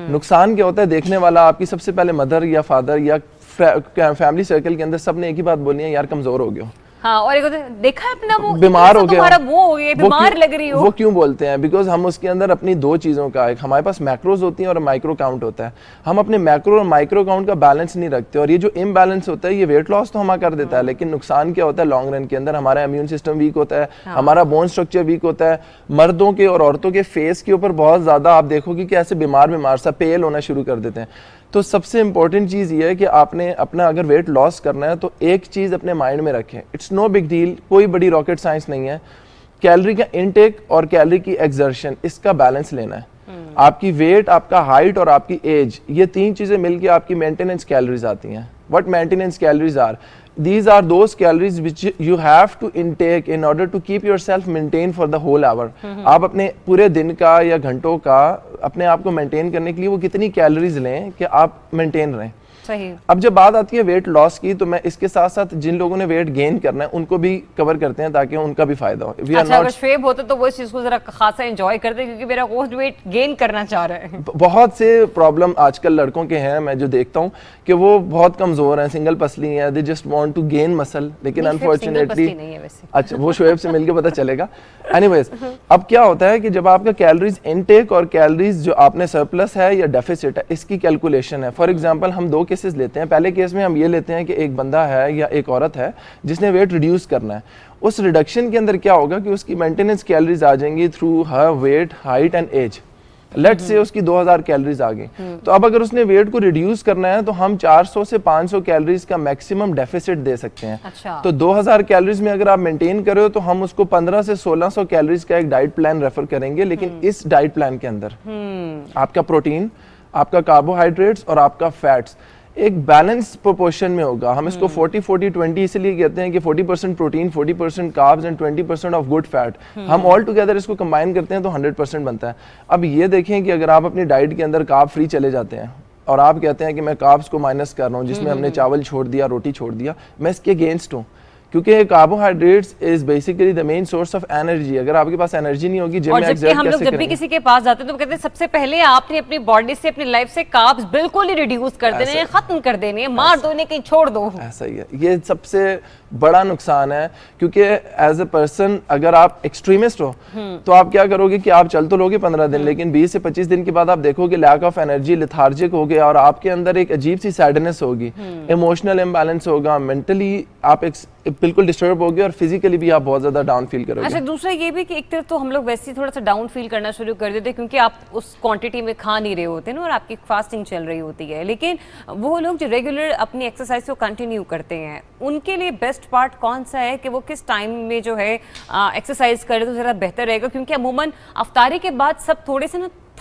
نقصان کیا ہوتا ہے، دیکھنے والا آپ کی سب سے پہلے مدر یا فادر یا فیملی سرکل کے اندر سب نے ایک ہی بات بولنی ہے، یار کمزور ہو گئے ہو. ہاں، اور ایک دیکھا ہے اپنا وہ بیمار ہو گیا، وہ ہو گیا، بیمار لگ رہی ہو. وہ کیوں بولتے ہیں؟ بیکاز ہم اس کے اندر اپنی دو چیزوں کا، ایک ہمارے پاس میکروز ہوتی ہیں اور مائکرو کاؤنٹ ہوتا ہے. ہم اپنے میکرو اور مائکرو کاؤنٹ کا بیلنس نہیں رکھتے اور یہ جو امبیلنس ہوتا ہے یہ ویٹ لاس تو ہمارا کر دیتا ہے، لیکن نقصان کیا ہوتا ہے لانگ رن کے اندر؟ ہمارا امیون سسٹم ویک ہوتا ہے، ہمارا بون اسٹرکچر ویک ہوتا ہے. مردوں کے اور عورتوں کے فیس کے اوپر بہت زیادہ آپ دیکھو گے کہ ایسے بیمار سا پیل ہونا شروع کر دیتے ہیں. تو سب سے امپورٹنٹ چیز یہ ہے کہ آپ نے اپنا اگر ویٹ لاس کرنا ہے تو ایک چیز اپنے مائنڈ میں رکھیں، اٹس نو بگ ڈیل، کوئی بڑی راکٹ سائنس نہیں ہے. کیلری کا انٹیک اور کیلری کی ایکزرشن، اس کا بیلنس لینا ہے. آپ کی ویٹ، آپ کا ہائٹ اور آپ کی ایج، یہ تین چیزیں مل کے آپ کی مینٹیننس کیلریز آتی ہیں. What maintenance calories are? These are those calories which you have to intake in order to keep yourself maintained for the whole hour. آپ اپنے پورے دن کا یا گھنٹوں کا اپنے آپ کو مینٹین کرنے کے لیے وہ کتنی کیلریز لیں کہ آپ مینٹین رہیں. صحیح. اب جب بات آتی ہے ویٹ لاس کی تو میں اس کے ساتھ ساتھ جن لوگوں نے ویٹ گین کرنا ہے ان کو بھی کور کرتے ہیں تاکہ ان کا بھی فائدہ ہو. اچھا، اگر شعیب ہوتا تو وہ اس چیز کو ذرا خاصا انجوائے کرتے کیونکہ میرا گوشت ویٹ گین کرنا چاہ رہا ہے. بہت سے پرابلم آج کل لڑکوں کے ہیں، میں جو دیکھتا ہوں کہ وہ بہت کمزور ہیں، سنگل پسلی ہیں، they just want to gain muscle, لیکن انفارچونیٹلی اچھا وہ شعیب سے مل کے پتہ چلے گا. اینی ویز اب کیا ہوتا ہے کہ جب آپ کا کیلریز انٹیک اور کیلریز جو آپ نے سرپلس ہے یا ڈیفیسٹ ہے اس کی کیلکولیشن ہے. فار ایگزامپل ہم دو کیسز لیتے ہیں. پہلے کیس میں ہم یہ لیتے ہیں کہ ایک بندہ ہے یا ایک عورت ہے جس نے ویٹ ریڈیوس کرنا ہے. اس ریڈکشن کے اندر کیا ہوگا کہ اس کی مینٹیننس کیلریز آ جائیں گی through her weight, height and age. لیٹ سے اس کی 2000 کیلریز آ گئی. تو اب اگر اس نے ویٹ کو ریڈیوس کرنا ہے تو ہم 400 سے 500 کیلریز کا میکسیمم ڈیفیسٹ دے سکتے ہیں. تو 2000 کیلریز میں اگر آپ مینٹین کرے ہو تو ہم اس کو 15 سے 1600 کیلریز کا ایک ڈائٹ پلان ریفر کریں گے. لیکن اس ڈائٹ پلان کے اندر آپ کا پروٹین، آپ کا کاربوہائیڈریٹس اور آپ کا فیٹس ایک بیلنس پروپورشن میں ہوگا. ہم اس کو 40-40-20 اس لیے کہتے ہیں کہ 40% protein, 40% carbs and 20% of good fat. ہم آل ٹوگیدر اس کو کمبائن کرتے ہیں تو 100% بنتا ہے. اب یہ دیکھیں کہ اگر آپ اپنی ڈائٹ کے اندر کارب فری چلے جاتے ہیں اور آپ کہتے ہیں کہ میں کاربز کو مائنس کر رہا ہوں جس میں ہم نے چاول چھوڑ دیا، روٹی چھوڑ دیا، میں اس کے اگینسٹ ہوں کیونکہ carbohydrates is basically the main source of energy. اگر آپ کے پاس انرجی نہیں ہوگی جم میں ایگزرٹ کیسے کریں گے؟ ہم لوگ جب بھی کسی کے پاس جاتے ہیں تو وہ کہتے ہیں سب سے پہلے آپ نے اپنی باڈی سے، اپنی لائف سے کاربز بالکل ہی ریڈیوس کر دینے ہیں، ختم کر دینے ہیں، مار دو انہیں، کہیں چھوڑ دو. ایسا ہی ہے. یہ سب سے بڑا نقصان ہے کیونکہ ایز اے پرسن اگر آپ ایکسٹریمسٹ ہو تو آپ کیا کرو گے کہ آپ چل تو لوگے 15 دن لیکن 20 سے 25 دن کے بعد آپ دیکھو کہ لیک آف انرجی، لیتھارجک ہو گیا اور آپ کے اندر ایک عجیب سی سیڈنس ہوگی، ایموشنل امبیلنس ہوگا، مینٹلی آپ بالکل ڈسٹرب ہوگی اور فزیکلی بھی آپ بہت زیادہ ڈاؤن فیل کرو گے. اچھا، دوسرا یہ بھی کہ ایک طرف تو ہم لوگ ویسے ہی تھوڑا سا ڈاؤن فیل کرنا شروع کر دیتے کیونکہ آپ اس کوانٹٹی میں کھا نہیں رہے ہوتے نا اور آپ کی فاسٹنگ چل رہی ہوتی ہے. لیکن وہ لوگ جو ریگولر اپنی ایکسرسائز کو کنٹینیو کرتے ہیں ان کے لیے بیسٹ پارٹ کون سا ہے کہ وہ کس ٹائم میں جو ہے ایکسرسائز کرے تو ذرا بہتر رہے گا؟ کیونکہ عموماً افطاری کے بعد سب تھوڑے سے نا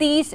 30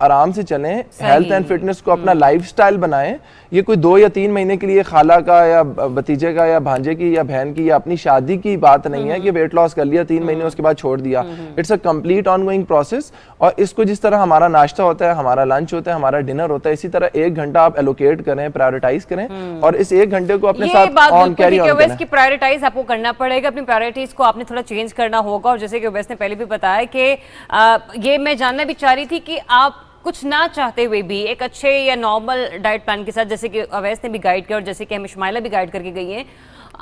آرام سے چلیں, ہیلتھ اینڈ فٹنس کو اپنا لائف سٹائل بنائیں. یہ کوئی 2 یا 3 مہینے کے لیے خالہ کا یا بھتیجے کا یا بھانجے کی یا بہن کی یا اپنی شادی کی بات نہیں ہے کہ ویٹ لاس کر لیا 3 مہینے اس کے بعد چھوڑ دیا. It's a complete ongoing process. اور اس کو جس طرح ہمارا ناشتہ ہوتا ہے, ہمارا لنچ ہوتا ہے, ہمارا ڈنر ہوتا ہے, اسی طرح 1 گھنٹہ آپ ایلوکیٹ کریں, پرائیورٹائز کریں اور اس 1 گھنٹے کو اپنے ساتھ آن کیری آن کریں. اس کی پرائورٹائز آپ کو کرنا پڑے گا, اپنی پرائورٹیز کو آپ نے تھوڑا چینج کرنا ہوگا. اور جیسے کہ اویس نے پہلے بھی بتایا کہ یہ میں جاننا بھی چاہ رہی تھی کہ آپ کچھ نہ چاہتے ہوئے بھی ایک اچھے یا نارمل ڈائٹ پلان کے ساتھ, جیسے کہ اویس نے بھی گائیڈ کیا اور جیسے کہ ہمیں شمائلہ بھی گائیڈ کر کے گئی ہیں,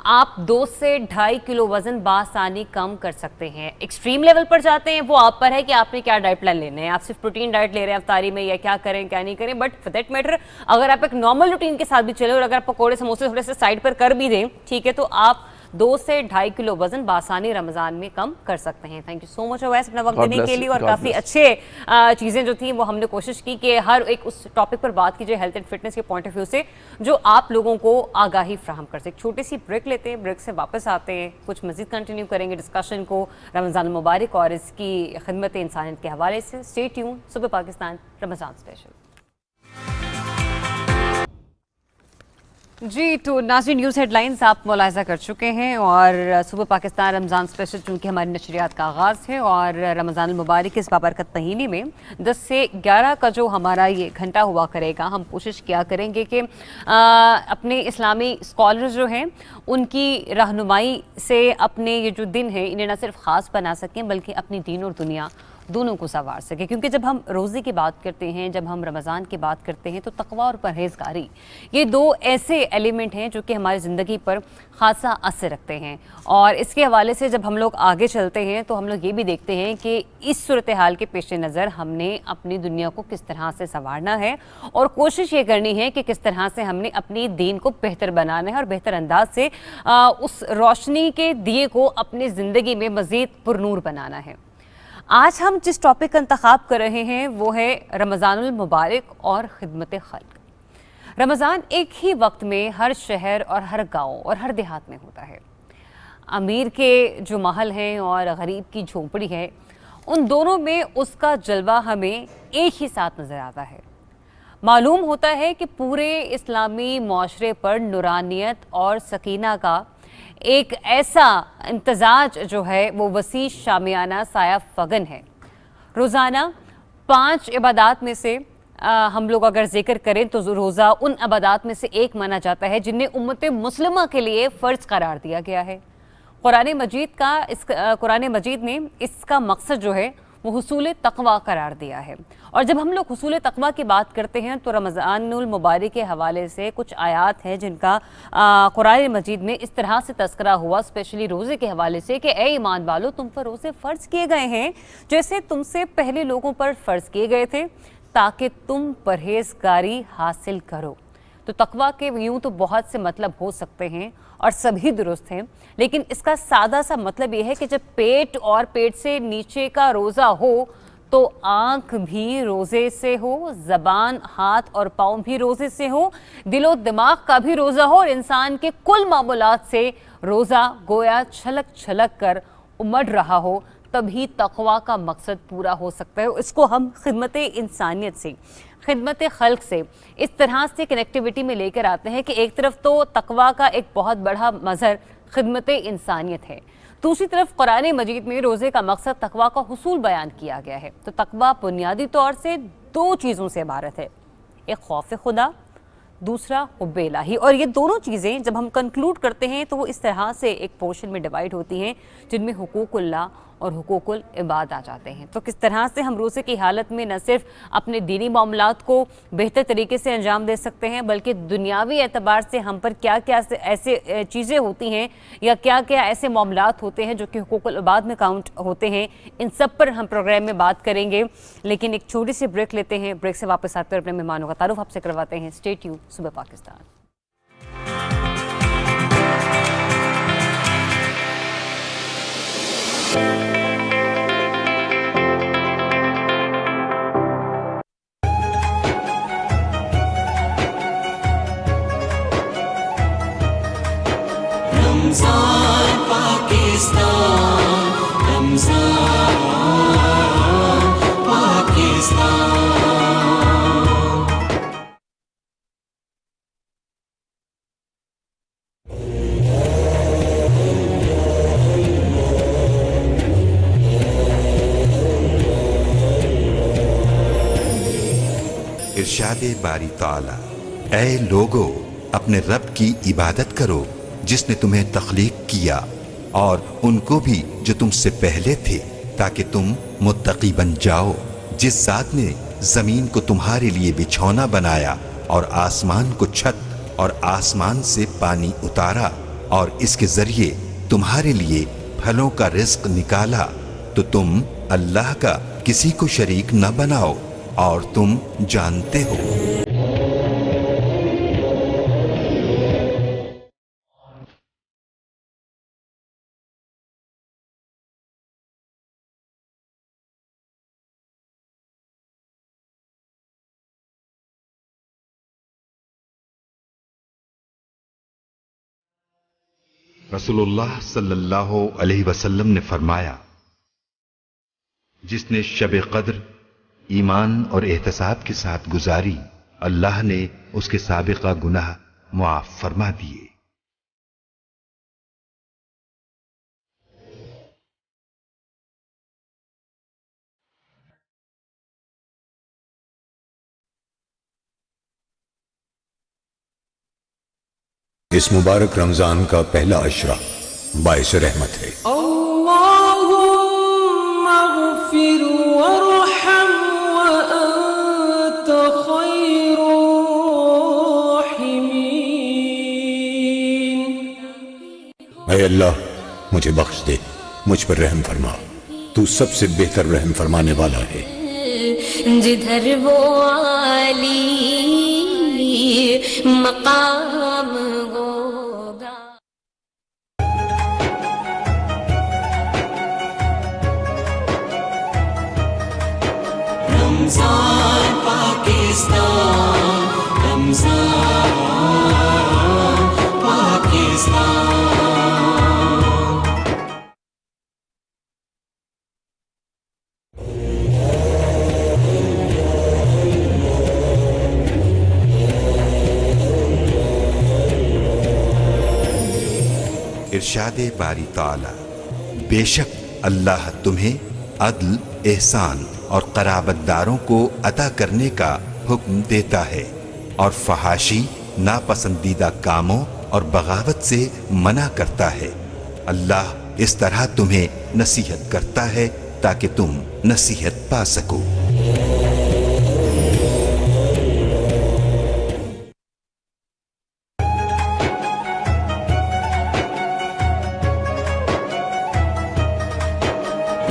آپ 2 سے 2.5 کلو وزن بآسانی کم کر سکتے ہیں. ایکسٹریم لیول پر جاتے ہیں وہ آپ پر ہے کہ آپ نے کیا ڈائٹ پلان لینا ہے, آپ صرف پروٹین ڈائٹ لے رہے ہیں افطاری میں یا کیا کریں کیا نہیں کریں. بٹ فار دیٹ میٹر اگر آپ ایک نارمل روٹین کے ساتھ بھی چلیں اور اگر آپ پکوڑے سموسے تھوڑے سے سائڈ پر کر بھی دیں, ٹھیک ہے, تو آپ 2 سے 2.5 کلو وزن بآسانی رمضان میں کم کر سکتے ہیں. تھینک یو سو مچ اویس اپنا وقت دینے کے لیے. اور کافی اچھے چیزیں جو تھیں وہ ہم نے کوشش کی کہ ہر ایک اس ٹاپک پر بات کیجیے ہیلتھ اینڈ فٹنس کے پوائنٹ آف ویو سے جو آپ لوگوں کو آگاہی فراہم کر سکے. ایک چھوٹی سی بریک لیتے ہیں, بریک سے واپس آتے ہیں, کچھ مزید کنٹینیو کریں گے ڈسکشن کو رمضان المبارک اور اس کی خدمت انسانیت کے حوالے سے. اسٹے ٹیون, صبح پاکستان رمضان اسپیشل. جی تو ناظرین, نیوز ہیڈ لائنز آپ ملاحظہ کر چکے ہیں اور صبح پاکستان رمضان اسپیشل چونکہ ہماری نشریات کا آغاز ہے اور رمضان المبارک اس بابرکت مہینے میں 10 سے 11 کا جو ہمارا یہ گھنٹہ ہوا کرے گا, ہم کوشش کیا کریں گے کہ اپنے اسلامی اسکالر جو ہیں ان کی رہنمائی سے اپنے یہ جو دن ہیں انہیں نہ صرف خاص بنا سکیں بلکہ اپنی دین اور دنیا دونوں کو سنوار سکے. کیونکہ جب ہم روزے کی بات کرتے ہیں, جب ہم رمضان کی بات کرتے ہیں تو تقوی اور پرہیزگاری یہ 2 ایسے ایلیمنٹ ہیں جو کہ ہماری زندگی پر خاصا اثر رکھتے ہیں. اور اس کے حوالے سے جب ہم لوگ آگے چلتے ہیں تو ہم لوگ یہ بھی دیکھتے ہیں کہ اس صورتحال کے پیش نظر ہم نے اپنی دنیا کو کس طرح سے سنوارنا ہے اور کوشش یہ کرنی ہے کہ کس طرح سے ہم نے اپنی دین کو بہتر بنانا ہے اور بہتر انداز سے اس روشنی کے دیے کو اپنی زندگی میں مزید پرنور بنانا ہے. آج ہم جس ٹاپک کا انتخاب کر رہے ہیں وہ ہے رمضان المبارک اور خدمت خلق. رمضان ایک ہی وقت میں ہر شہر اور ہر گاؤں اور ہر دیہات میں ہوتا ہے. امیر کے جو محل ہیں اور غریب کی جھونپڑی ہے, ان دونوں میں اس کا جلوہ ہمیں ایک ہی ساتھ نظر آتا ہے. معلوم ہوتا ہے کہ پورے اسلامی معاشرے پر نورانیت اور سکینہ کا ایک ایسا امتزاج جو ہے وہ وسیع شامیانہ سایہ فگن ہے. روزانہ 5 عبادات میں سے ہم لوگ اگر ذکر کریں تو روزہ ان عبادات میں سے ایک مانا جاتا ہے جنہیں امت مسلمہ کے لیے فرض قرار دیا گیا ہے. قرآن مجید نے اس کا مقصد جو ہے وہ حصول تقوی قرار دیا ہے. اور جب ہم لوگ حصول تقوی کی بات کرتے ہیں تو رمضان المبارک کے حوالے سے کچھ آیات ہیں جن کا قرآن مجید میں اس طرح سے تذکرہ ہوا اسپیشلی روزے کے حوالے سے کہ اے ایمان والو, تم پر روزے فرض کیے گئے ہیں جیسے تم سے پہلے لوگوں پر فرض کیے گئے تھے تاکہ تم پرہیزگاری حاصل کرو. تو تقوی کے یوں تو بہت سے مطلب ہو سکتے ہیں اور سبھی درست ہیں, لیکن اس کا سادہ سا مطلب یہ ہے کہ جب پیٹ اور پیٹ سے نیچے کا روزہ ہو تو آنکھ بھی روزے سے ہو, زبان, ہاتھ اور پاؤں بھی روزے سے ہو, دل و دماغ کا بھی روزہ ہو اور انسان کے کل معمولات سے روزہ گویا چھلک چھلک کر امڑ رہا ہو, تبھی تقوی کا مقصد پورا ہو سکتا ہے. اس کو ہم خدمت انسانیت سے, خدمت خلق سے اس طرح سے کنیکٹیوٹی میں لے کر آتے ہیں کہ ایک طرف تو تقوی کا ایک بہت بڑا مظہر خدمت انسانیت ہے, دوسری طرف قرآن مجید میں روزے کا مقصد تقوی کا حصول بیان کیا گیا ہے. تو تقوی بنیادی طور سے 2 چیزوں سے عبارت ہے, ایک خوف خدا, دوسرا حب الہی. اور یہ دونوں چیزیں جب ہم کنکلوڈ کرتے ہیں تو وہ اس طرح سے ایک پورشن میں ڈیوائیڈ ہوتی ہیں جن میں حقوق اللہ اور حقوق العباد آ جاتے ہیں. تو کس طرح سے ہم روزے کی حالت میں نہ صرف اپنے دینی معاملات کو بہتر طریقے سے انجام دے سکتے ہیں بلکہ دنیاوی اعتبار سے ہم پر کیا کیا ایسے چیزیں ہوتی ہیں یا کیا کیا ایسے معاملات ہوتے ہیں جو کہ حقوق العباد میں کاؤنٹ ہوتے ہیں, ان سب پر ہم پروگرام میں بات کریں گے. لیکن ایک چھوٹی سی بریک لیتے ہیں, بریک سے واپس آتے ہیں اپنے مہمانوں کا تعارف آپ سے کرواتے ہیں. اسٹے ٹیون, صبح پاکستان. رمضان پاکستان, رمضان پاکستان. ارشاد باری تعالی، اے لوگو اپنے رب کی عبادت کرو جس نے تمہیں تخلیق کیا اور ان کو بھی جو تم سے پہلے تھے، تاکہ تم متقی بن جاؤ، جس ذات نے زمین کو تمہارے لیے بچھونا بنایا اور آسمان کو چھت اور آسمان سے پانی اتارا اور اس کے ذریعے تمہارے لیے پھلوں کا رزق نکالا، تو تم اللہ کا کسی کو شریک نہ بناؤ اور تم جانتے ہو۔ رسول اللہ صلی اللہ علیہ وسلم نے فرمایا، جس نے شب قدر ایمان اور احتساب کے ساتھ گزاری، اللہ نے اس کے سابقہ گناہ معاف فرما دیے۔ اس مبارک رمضان کا پہلا عشرہ باعث رحمت ہے۔ اللهم اغفر وارحم وأنت خير الراحمين۔ اے اللہ مجھے بخش دے، مجھ پر رحم فرما، تو سب سے بہتر رحم فرمانے والا ہے۔ جدھر وہ عالی مقام ہوگا۔ رمضان پاکستان، رمضان پاکستان۔ ارشاد باری تعالی، بے شک اللہ تمہیں عدل، احسان اور قرابت داروں کو عطا کرنے کا حکم دیتا ہے اور فحاشی، ناپسندیدہ کاموں اور بغاوت سے منع کرتا ہے۔ اللہ اس طرح تمہیں نصیحت کرتا ہے تاکہ تم نصیحت پا سکو۔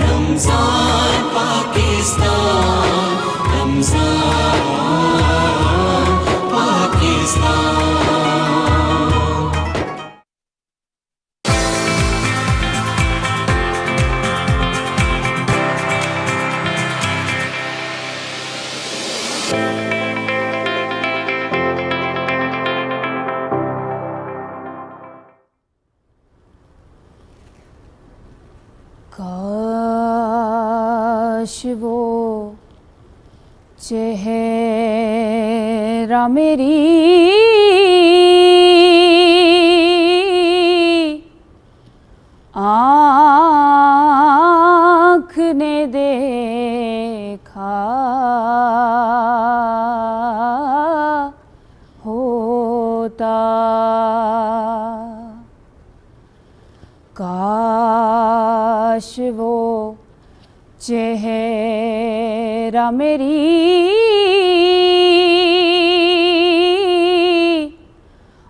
رمضان پاکستان، رمضان پاکستان۔ کاش وہ چہرہ میری آنکھ نے دیکھا ہوتا، کاش وہ چہرہ میری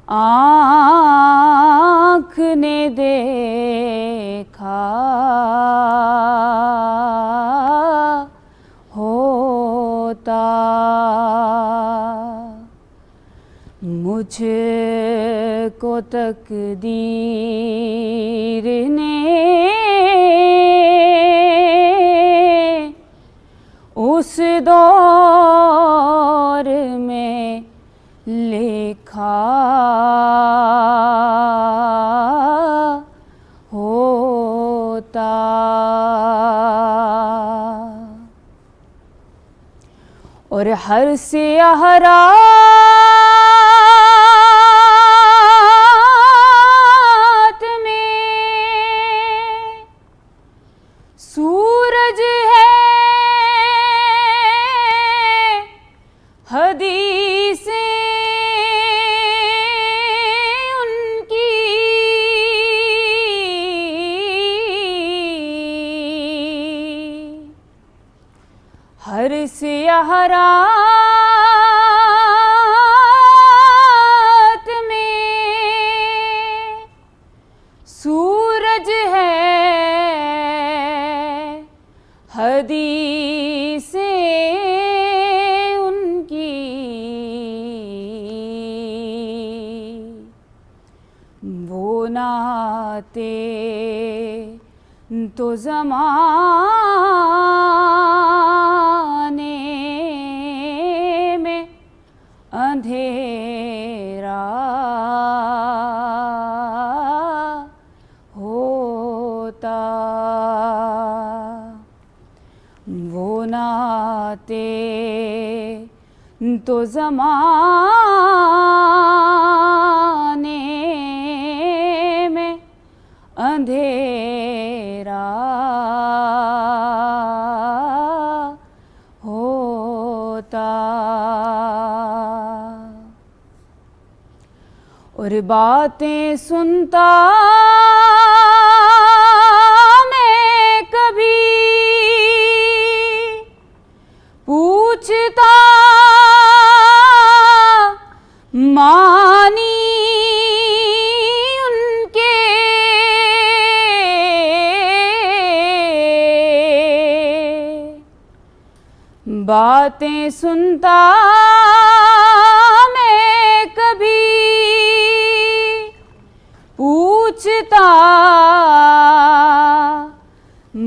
آنکھ نے دیکھا ہوتا، مجھ کو تقدیر نے اس دور میں لکھا ہوتا، اور ہر سیاہ رات میں سورج ہے، ہر سیاہ رات میں سورج ہے حدیثیں ان کی وہ ناتے تو زمانے میں اندھیرا ہوتا، وہ ناتے تو زمانے میں اندھیرا ہوتا، اور باتیں سنتا میں کبھی پوچھتا مانی ان کے، باتیں سنتا میں کبھی پوچھتا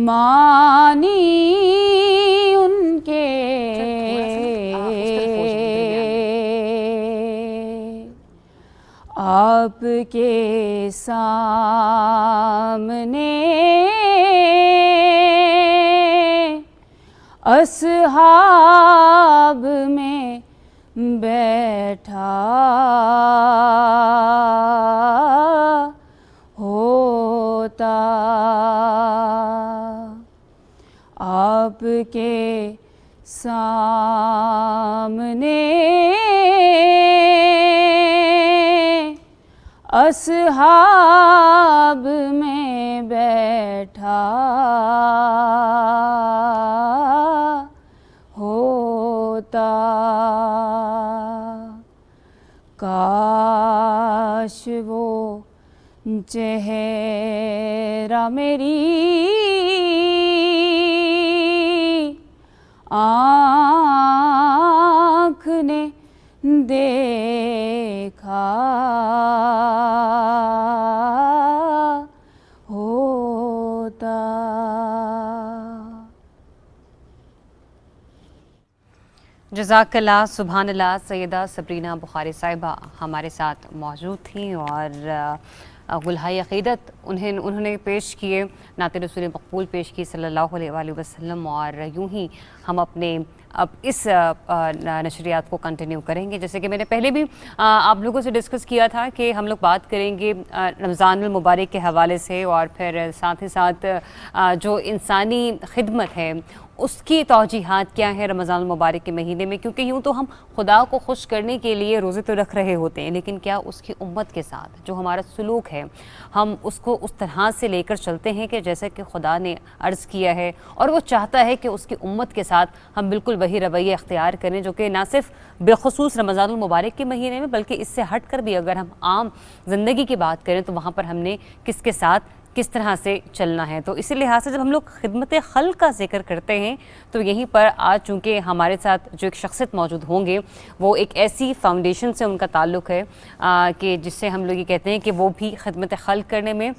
مانی ان کے، آپ کے سامنے اصحاب میں بیٹھا ہوتا، آپ کے سامنے اصحاب میں بیٹھا ہوتا، کاش وہ چہرہ میری آنکھ نے دیکھا ہوتا۔ جزاک اللہ، سبحان اللہ۔ سیدہ سبرینہ بخاری صاحبہ ہمارے ساتھ موجود تھیں اور گلہائے عقیدت انہوں نے پیش کیے، نعت رسول مقبول پیش کی صلی اللہ علیہ وآلہ وسلم، اور یوں ہی ہم اپنے اب اس نشریات کو کنٹینیو کریں گے۔ جیسے کہ میں نے پہلے بھی آپ لوگوں سے ڈسکس کیا تھا کہ ہم لوگ بات کریں گے رمضان المبارک کے حوالے سے، اور پھر ساتھ ہی ساتھ جو انسانی خدمت ہے اس کی توجیہات کیا ہیں رمضان المبارک کے مہینے میں، کیونکہ یوں تو ہم خدا کو خوش کرنے کے لیے روزے تو رکھ رہے ہوتے ہیں، لیکن کیا اس کی امت کے ساتھ جو ہمارا سلوک ہے ہم اس کو اس طرح سے لے کر چلتے ہیں کہ جیسا کہ خدا نے عرض کیا ہے، اور وہ چاہتا ہے کہ اس کی امت کے ساتھ ہم بالکل وہی رویہ اختیار کریں جو کہ نہ صرف بالخصوص رمضان المبارک کے مہینے میں بلکہ اس سے ہٹ کر بھی اگر ہم عام زندگی کی بات کریں تو وہاں پر ہم نے کس کے ساتھ کس طرح سے چلنا ہے۔ تو اسی لحاظ سے جب ہم لوگ خدمت خلق کا ذکر کرتے ہیں تو یہیں پر آج چونکہ ہمارے ساتھ جو ایک شخصیت موجود ہوں گے وہ ایک ایسی فاؤنڈیشن سے ان کا تعلق ہے کہ جس سے ہم لوگ یہ کہتے ہیں کہ وہ بھی خدمت خلق کرنے میں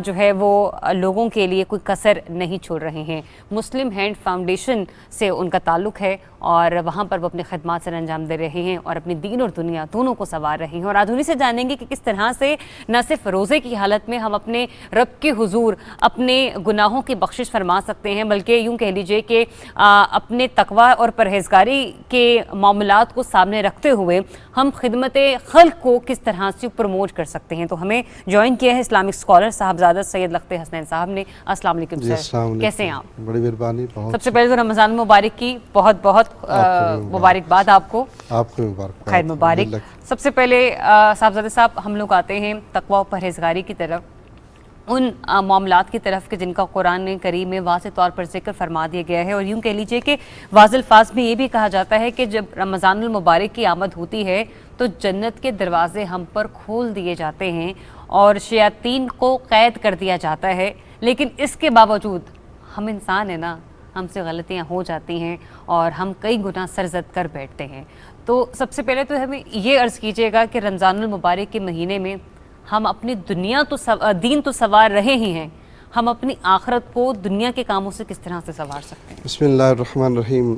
جو ہے وہ لوگوں کے لیے کوئی کسر نہیں چھوڑ رہے ہیں۔ مسلم ہینڈ فاؤنڈیشن سے ان کا تعلق ہے اور وہاں پر وہ اپنے خدمات سر انجام دے رہے ہیں اور اپنی دین اور دنیا دونوں کو سنوار رہے ہیں، اور آج انہیں سے جانیں گے کہ کس طرح سے نہ صرف روزے کی حالت میں ہم اپنے رب کے حضور اپنے گناہوں کی بخشش فرما سکتے ہیں، بلکہ یوں کہہ لیجئے کہ اپنے تقوی اور پرہیزگاری کے معاملات کو سامنے رکھتے ہوئے ہم خدمت خلق کو کس طرح سے پروموٹ کر سکتے ہیں۔ تو ہمیں جوائن کیا ہے اسلامک اسکالر صاحبزادہ سید لخت حسنین صاحب نے۔ السلام علیکم سر، کیسے ہیں آپ؟ بڑی مہربانی۔ سب سے پہلے تو رمضان مبارک کی بہت بہت مبارکباد آپ کو، خیر مبارک۔ سب سے پہلے صاحبزادہ صاحب ہم لوگ آتے ہیں تقوی و پرہیزگاری کی طرف، ان معاملات کی طرف کہ جن کا قرآن کریم میں واضح طور پر ذکر فرما دیا گیا ہے، اور یوں کہہ لیجئے کہ واضح الفاظ میں یہ بھی کہا جاتا ہے کہ جب رمضان المبارک کی آمد ہوتی ہے تو جنت کے دروازے ہم پر کھول دیے جاتے ہیں اور شیاطین کو قید کر دیا جاتا ہے، لیکن اس کے باوجود ہم انسان ہیں نا، ہم سے غلطیاں ہو جاتی ہیں اور ہم کئی گناہ سرزد کر بیٹھتے ہیں۔ تو سب سے پہلے تو ہمیں یہ عرض کیجئے گا کہ رمضان المبارک کے مہینے میں ہم اپنی دین تو سوار رہے ہی ہیں، ہم اپنی آخرت کو دنیا کے کاموں سے کس طرح سے سوار سکتے ہیں؟ بسم اللہ الرحمن الرحیم۔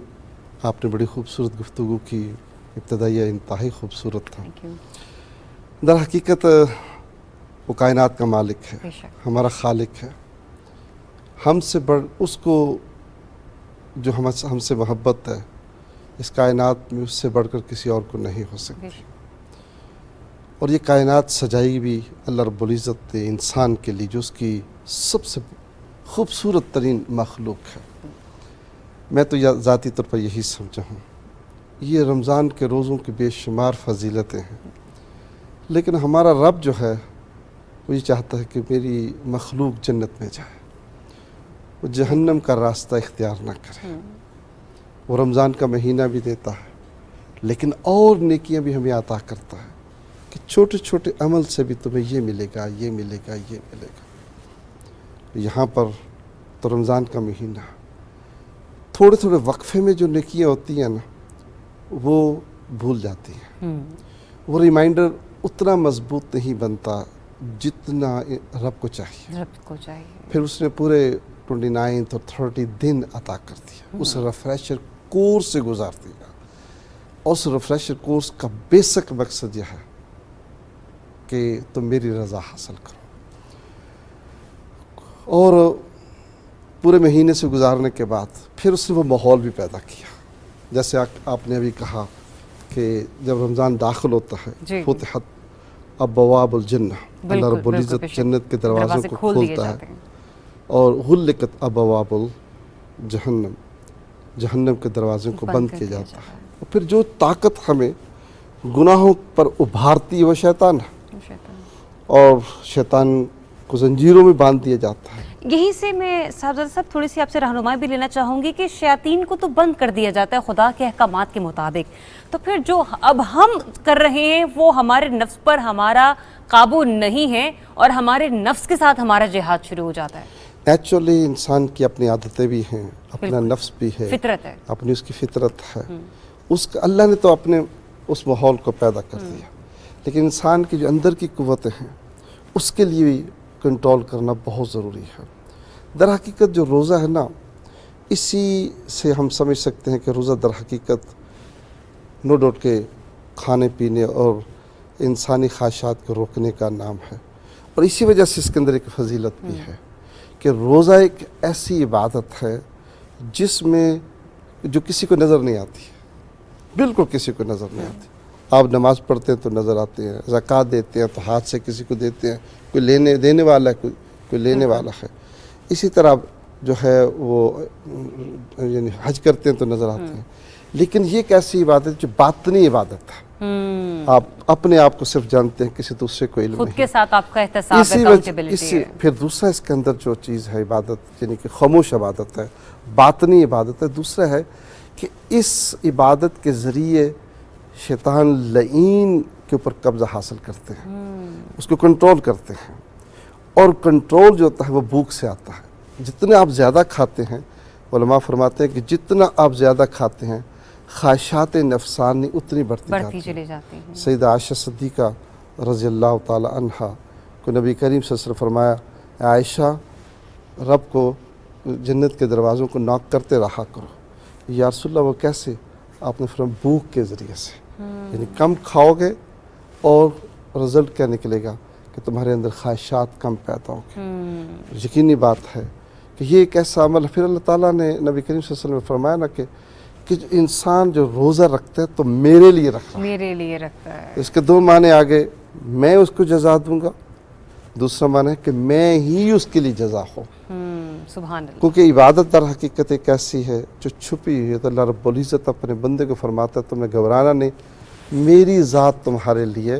آپ نے بڑی خوبصورت گفتگو کی، ابتدائیہ انتہائی خوبصورت تھا۔ در حقیقت وہ کائنات کا مالک ہے، ہمارا خالق ہے، ہم سے اس کو جو ہم سے محبت ہے اس کائنات میں اس سے بڑھ کر کسی اور کو نہیں ہو سکتی، اور یہ کائنات سجائی بھی اللہ رب العزت نے انسان کے لیے جو اس کی سب سے خوبصورت ترین مخلوق ہے۔ میں تو ذاتی طور پر یہی سمجھا ہوں، یہ رمضان کے روزوں کی بے شمار فضیلتیں ہیں، لیکن ہمارا رب جو ہے وہ یہ چاہتا ہے کہ میری مخلوق جنت میں جائے، وہ جہنم کا راستہ اختیار نہ کرے۔ وہ رمضان کا مہینہ بھی دیتا ہے، لیکن اور نیکیاں بھی ہمیں عطا کرتا ہے کہ چھوٹے چھوٹے عمل سے بھی تمہیں یہ ملے گا، یہ ملے گا، یہ ملے گا۔ یہاں پر تو رمضان کا مہینہ تھوڑے تھوڑے وقفے میں جو نیکیاں ہوتی ہیں نا وہ بھول جاتی ہیں، وہ ریمائنڈر اتنا مضبوط نہیں بنتا جتنا رب کو چاہیے۔ پھر اس نے پورے 29 اور 30 دن عطا کر دیا، اس ریفریشر کورس سے گزار دیا۔ اس ریفریشر کورس کا بیسک مقصد یہ ہے کہ تم میری رضا حاصل کرو، اور پورے مہینے سے گزارنے کے بعد پھر اس نے وہ ماحول بھی پیدا کیا، جیسے آپ نے ابھی کہا کہ جب رمضان داخل ہوتا ہے فتحت ابواب الجنہ، اللہ رب العزت جنت کے دروازوں کو کھولتا ہے، اور غلقت ابواب الجہنم، جہنم کے دروازوں کو بند کیا جاتا ہے۔ اور پھر جو طاقت ہمیں گناہوں پر ابھارتی ہے وہ شیطان ہے، اور شیطان کو زنجیروں میں باندھ دیا جاتا ہے۔ یہیں سے میں صاحبزادہ صاحب تھوڑی سی آپ سے رہنمائی بھی لینا چاہوں گی کہ شیاطین کو تو بند کر دیا جاتا ہے خدا کے احکامات کے مطابق، تو پھر جو اب ہم کر رہے ہیں وہ ہمارے نفس پر ہمارا قابو نہیں ہے، اور ہمارے نفس کے ساتھ ہمارا جہاد شروع ہو جاتا ہے۔ نیچرلی انسان کی اپنی عادتیں بھی ہیں، اپنا نفس بھی ہے، فطرت ہے، اپنی اس کی فطرت ہے، اس کا اللہ نے تو اپنے اس ماحول کو پیدا کر دیا، لیکن انسان کی جو اندر کی قوتیں ہیں اس کے لیے بھی کنٹرول کرنا بہت ضروری ہے۔ در حقیقت جو روزہ ہے نا، اسی سے ہم سمجھ سکتے ہیں کہ روزہ در حقیقت نو ڈاؤٹ کے کھانے پینے اور انسانی خواہشات کو روکنے کا نام ہے، اور اسی وجہ سے اس کے اندر ایک فضیلت بھی ہے کہ روزہ ایک ایسی عبادت ہے جس میں جو کسی کو نظر نہیں آتی، بالکل کسی کو نظر نہیں آتی۔ آپ نماز پڑھتے ہیں تو نظر آتے ہیں، زکوٰۃ دیتے ہیں تو ہاتھ سے کسی کو دیتے ہیں، کوئی دینے والا ہے، کوئی لینے والا ہے۔ اسی طرح جو ہے وہ یعنی حج کرتے ہیں تو نظر آتے ہیں، لیکن یہ ایک ایسی عبادت جو باطنی عبادت ہے، آپ اپنے آپ کو صرف جانتے ہیں، کسی دوسرے کو علم نہیں، خود کے ساتھ آپ کا احتساب اکاؤنٹیبلٹی ہے۔ پھر دوسرا اس کے اندر جو چیز ہے عبادت، یعنی کہ خاموش عبادت ہے، باطنی عبادت ہے۔ دوسرا ہے کہ اس عبادت کے ذریعے شیطان لعین کے اوپر قبضہ حاصل کرتے ہیں، اس کو کنٹرول کرتے ہیں، اور کنٹرول جو ہوتا ہے وہ بھوک سے آتا ہے۔ جتنے آپ زیادہ کھاتے ہیں، علماء فرماتے ہیں کہ جتنا آپ زیادہ کھاتے ہیں خواہشات نفسانی اتنی بڑھتی چلی جاتی ہیں۔ سیدہ عائشہ صدیقہ رضی اللہ تعالی عنہا کو نبی کریم صلی اللہ علیہ وسلم فرمایا، عائشہ رب کو جنت کے دروازوں کو ناک کرتے رہا کرو۔ یا رسول اللہ وہ کیسے؟ آپ نے فرمایا بھوک کے ذریعے سے، یعنی کم کھاؤ گے اور رزلٹ کیا نکلے گا کہ تمہارے اندر خواہشات کم پیدا ہوں گے۔ یقینی بات ہے کہ یہ ایک ایسا عمل ہے۔ پھر اللہ تعالیٰ نے نبی کریم صلی اللہ علیہ وسلم نے فرمایا نا کہ انسان جو روزہ رکھتا ہے تو میرے لیے رکھتا ہے، میرے لیے رکھتا ہے۔ اس کے دو معنی آگے، میں اس کو جزا دوں گا، دوسرا معنی ہے کہ میں ہی اس کے لیے جزا ہوں۔ سبحان اللہ۔ کیونکہ عبادت در حقیقت ایک ایسی ہے جو چھپی ہوئی ہے، تو اللہ رب العزت اپنے بندے کو فرماتا ہے تمہیں گھبرانا نہیں، میری ذات تمہارے لیے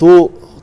2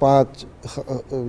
5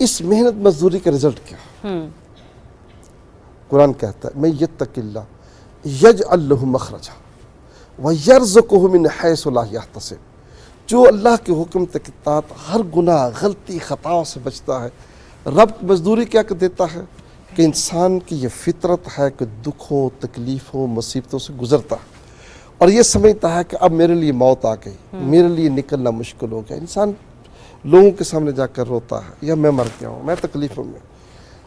اس محنت مزدوری کا رزلٹ کیا؟ قرآن کہتا ہے میں یتقلہ یجعل لہ مخرجا ویرزقہ من حیث لا یحتسب، جو اللہ کے حکم تک اطاعت ہر گناہ غلطی خطاؤں سے بچتا ہے، رب مزدوری کیا دیتا ہے کہ انسان کی یہ فطرت ہے کہ دکھوں تکلیفوں مصیبتوں سے گزرتا ہے اور یہ سمجھتا ہے کہ اب میرے لیے موت آ گئی، میرے لیے نکلنا مشکل ہو گیا۔ انسان لوگوں کے سامنے جا کر روتا ہے یا میں مر گیا ہوں، میں تکلیفوں میں۔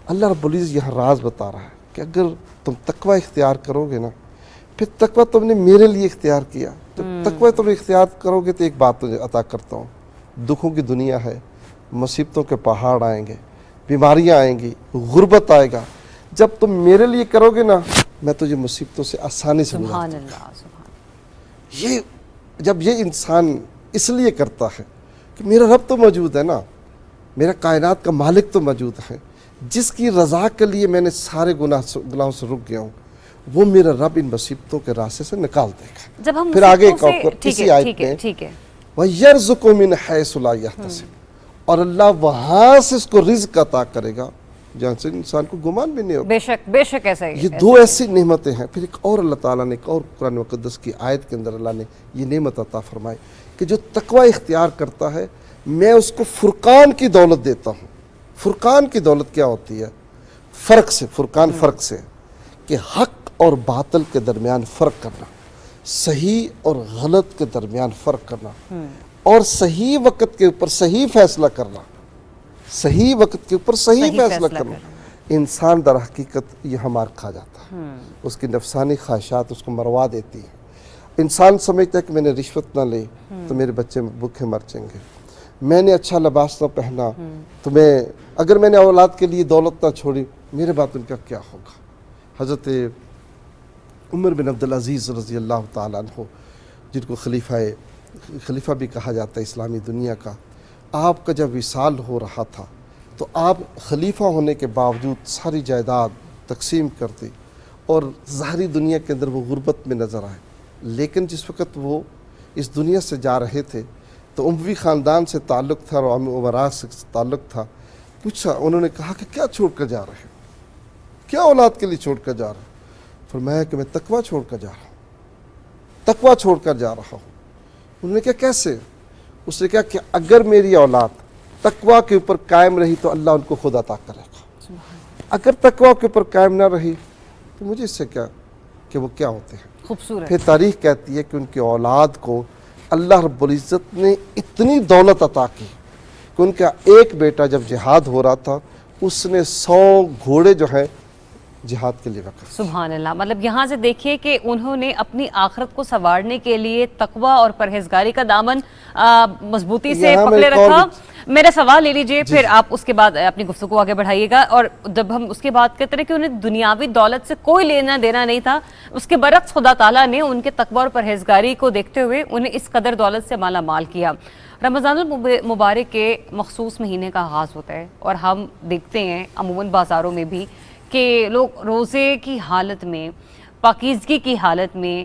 اللہ رب العزت یہاں راز بتا رہا ہے کہ اگر تم تقوی اختیار کرو گے نا، پھر تقوی تم نے میرے لیے اختیار کیا، تو تقوی تم اختیار کرو گے تو ایک بات تجھے عطا کرتا ہوں، دکھوں کی دنیا ہے، مصیبتوں کے پہاڑ آئیں گے، بیماریاں آئیں گی، غربت آئے گا، جب تم میرے لیے کرو گے نا میں تجھے مصیبتوں سے آسانی سے گزار سبحان دوں گا۔ اللہ سبحان یہ جب یہ انسان اس لیے کرتا ہے کہ میرا رب تو موجود ہے نا، میرا کائنات کا مالک تو موجود ہے، جس کی رضا کے لیے میں نے سارے گناہوں سے رک گیا ہوں، وہ میرا رب ان مصیبتوں کے راستے سے نکال دے گا۔ جب ہم پھر آگے مصیبتوں سے- ٹھیک اسی ہے آیت ٹھیک ہے میں ٹھیک ہے وَيَرْزُقُ مِنْ حَيْثُ لَا يَحْتَسِبُ، اور اللہ وہاں سے اس کو رزق عطا کرے گا جہاں سے انسان کو گمان بھی نہیں ہوگا۔ بے شک ایسا ہی یہ دو ایسی نعمتیں ہیں۔ پھر ایک اور اللہ تعالیٰ نے ایک اور قرآن مقدس کی آیت کے اندر اللہ نے یہ نعمت عطا فرمائی کہ جو تقوی اختیار کرتا ہے میں اس کو فرقان کی دولت دیتا ہوں۔ فرقان کی دولت کیا ہوتی ہے؟ فرق سے، فرقان فرق سے کہ حق اور باطل کے درمیان فرق کرنا، صحیح اور غلط کے درمیان فرق کرنا، اور صحیح وقت کے اوپر صحیح فیصلہ کرنا، صحیح وقت کے اوپر صحیح فیصلہ کرنا۔ انسان در حقیقت یہ مار کھا جاتا ہے، اس کی نفسانی خواہشات اس کو مروا دیتی ہیں۔ انسان سمجھتا ہے کہ میں نے رشوت نہ لی تو میرے بچے بھوکے مر جائیں گے، میں نے اچھا لباس نہ پہنا تو اگر میں نے اولاد کے لیے دولت نہ چھوڑی میرے بعد ان کا کیا ہوگا۔ حضرت عمر بن عبدالعزیز رضی اللہ تعالیٰ عنہ، جن کو خلیفہ بھی کہا جاتا ہے اسلامی دنیا کا، آپ کا جب وصال ہو رہا تھا تو آپ خلیفہ ہونے کے باوجود ساری جائیداد تقسیم کر دی اور ظاہری دنیا کے اندر وہ غربت میں نظر آئے، لیکن جس وقت وہ اس دنیا سے جا رہے تھے تو اموی خاندان سے تعلق تھا اور امراء سے تعلق تھا۔ پوچھا، انہوں نے کہا کہ کیا چھوڑ کر جا رہے ہیں، کیا اولاد کے لیے چھوڑ کر جا رہے ہیں؟ فرمایا کہ میں تقوی چھوڑ کر جا رہا ہوں، تقوی چھوڑ کر جا رہا ہوں۔ انہوں نے کہا کیسے؟ اس نے کہا کہ اگر میری اولاد تقوی کے اوپر قائم رہی تو اللہ ان کو خود عطا کرے گا، اگر تقوی کے اوپر قائم نہ رہی تو مجھے اس سے کیا کہ وہ کیا ہوتے ہیں۔ خوبصورت۔ پھر تاریخ کہتی ہے کہ ان کی اولاد کو اللہ رب العزت نے اتنی دولت عطا کی کہ ان کا ایک بیٹا جب جہاد ہو رہا تھا اس نے 100 گھوڑے جو ہیں جہاد کے لیے وقف۔ سبحان اللہ، مطلب یہاں سے دیکھیے کہ انہوں نے اپنی آخرت کو سنوارنے کے لیے تقوی اور پرہیزگاری کا دامن مضبوطی سے یہاں میں پکڑے ایک اور رکھا۔ میرا سوال لے لیجئے، پھر آپ اس کے بعد اپنی گفتگو آگے بڑھائیے گا۔ اور جب ہم اس کے بعد کہتے ہیں کہ انہیں دنیاوی دولت سے کوئی لینا دینا نہیں تھا، اس کے برعکس خدا تعالیٰ نے ان کے تقوی اور پرہیزگاری کو دیکھتے ہوئے انہیں اس قدر دولت سے مالا مال کیا۔ رمضان المبارک کے مخصوص مہینے کا آغاز ہوتا ہے اور ہم دیکھتے ہیں عموماً بازاروں میں بھی کہ لوگ روزے کی حالت میں، پاکیزگی کی حالت میں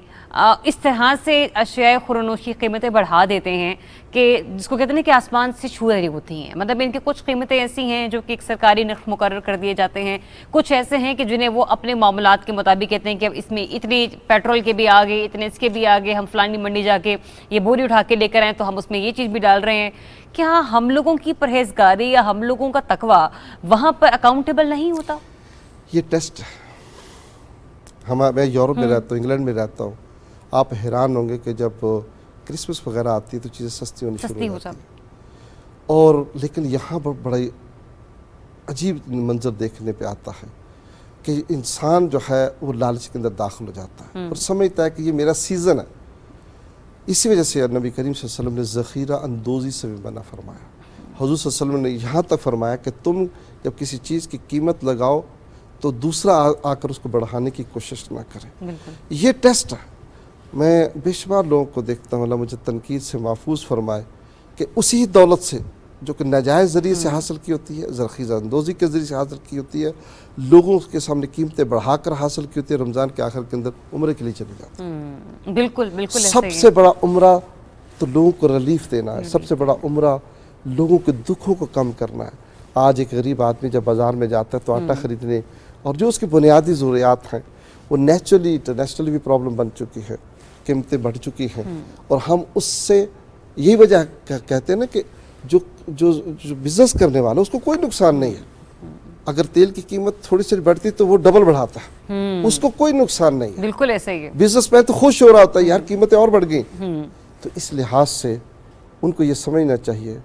اس طرح سے اشیاء خورنوشی قیمتیں بڑھا دیتے ہیں کہ جس کو کہتے ہیں کہ آسمان سے چھو رہی ہوتی ہیں۔ مطلب ان کی کچھ قیمتیں ایسی ہیں جو کہ ایک سرکاری نرخ مقرر کر دیے جاتے ہیں، کچھ ایسے ہیں کہ جنہیں وہ اپنے معاملات کے مطابق کہتے ہیں کہ اب اس میں اتنی پیٹرول کے بھی آگے، اتنے اس کے بھی آگے، ہم فلانی منڈی جا کے یہ بوری اٹھا کے لے کر آئیں تو ہم اس میں یہ چیز بھی ڈال رہے ہیں۔ کیا ہم لوگوں کی پرہیزگاری یا ہم لوگوں کا تقوی وہاں پر اکاؤنٹیبل نہیں ہوتا؟ یہ ٹیسٹ ہے۔ میں یورپ میں رہتا ہوں، انگلینڈ میں رہتا ہوں، آپ حیران ہوں گے کہ جب کرسمس وغیرہ آتی ہے تو چیزیں سستی ہونی شروع ہو جاتی ہیں، اور لیکن یہاں پر بڑا عجیب منظر دیکھنے پہ آتا ہے کہ انسان جو ہے وہ لالچ کے اندر داخل ہو جاتا ہے اور سمجھتا ہے کہ یہ میرا سیزن ہے۔ اسی وجہ سے نبی کریم صلی اللہ علیہ وسلم نے ذخیرہ اندوزی سے بھی منع فرمایا۔ حضور صلی اللہ علیہ وسلم نے یہاں تک فرمایا کہ تم جب کسی چیز کی قیمت لگاؤ تو دوسرا آ کر اس کو بڑھانے کی کوشش نہ کرے۔ یہ ٹیسٹ ہے۔ میں بے شمار لوگوں کو دیکھتا ہوں، اللہ مجھے تنقید سے محفوظ فرمائے، کہ اسی دولت سے جو کہ ناجائز ذریعے سے حاصل کی ہوتی ہے، ذخیرہ اندوزی کے ذریعے سے حاصل کی ہوتی ہے، لوگوں کے سامنے قیمتیں بڑھا کر حاصل کی ہوتی ہے، رمضان کے آخر کے اندر عمرے کے لیے چلے جاتے ہیں۔ بالکل بالکل سب سے بڑا عمرہ تو لوگوں کو ریلیف دینا ہے، سب سے بڑا عمرہ لوگوں کے دکھوں کو کم کرنا ہے، آج ایک غریب آدمی جب بازار میں جاتا ہے تو آٹا خریدنے اور جو اس کی بنیادی ضروریات ہیں وہ نیچرلی انٹرنیشنلی بھی پرابلم بن چکی ہے، قیمتیں بڑھ چکی ہیں، اور ہم اس سے یہی وجہ کہتے ہیں نا کہ جو بزنس کرنے والا اس کو کوئی نقصان نہیں ہے. اگر تیل کی قیمت تھوڑی سی بڑھتی تو وہ ڈبل بڑھاتا ہے، اس کو کوئی نقصان نہیں ہے. بالکل ایسا ہی ہے. بزنس مین تو خوش ہو رہا ہوتا ہے یار قیمتیں اور بڑھ گئیں. تو اس لحاظ سے ان کو یہ سمجھنا چاہیے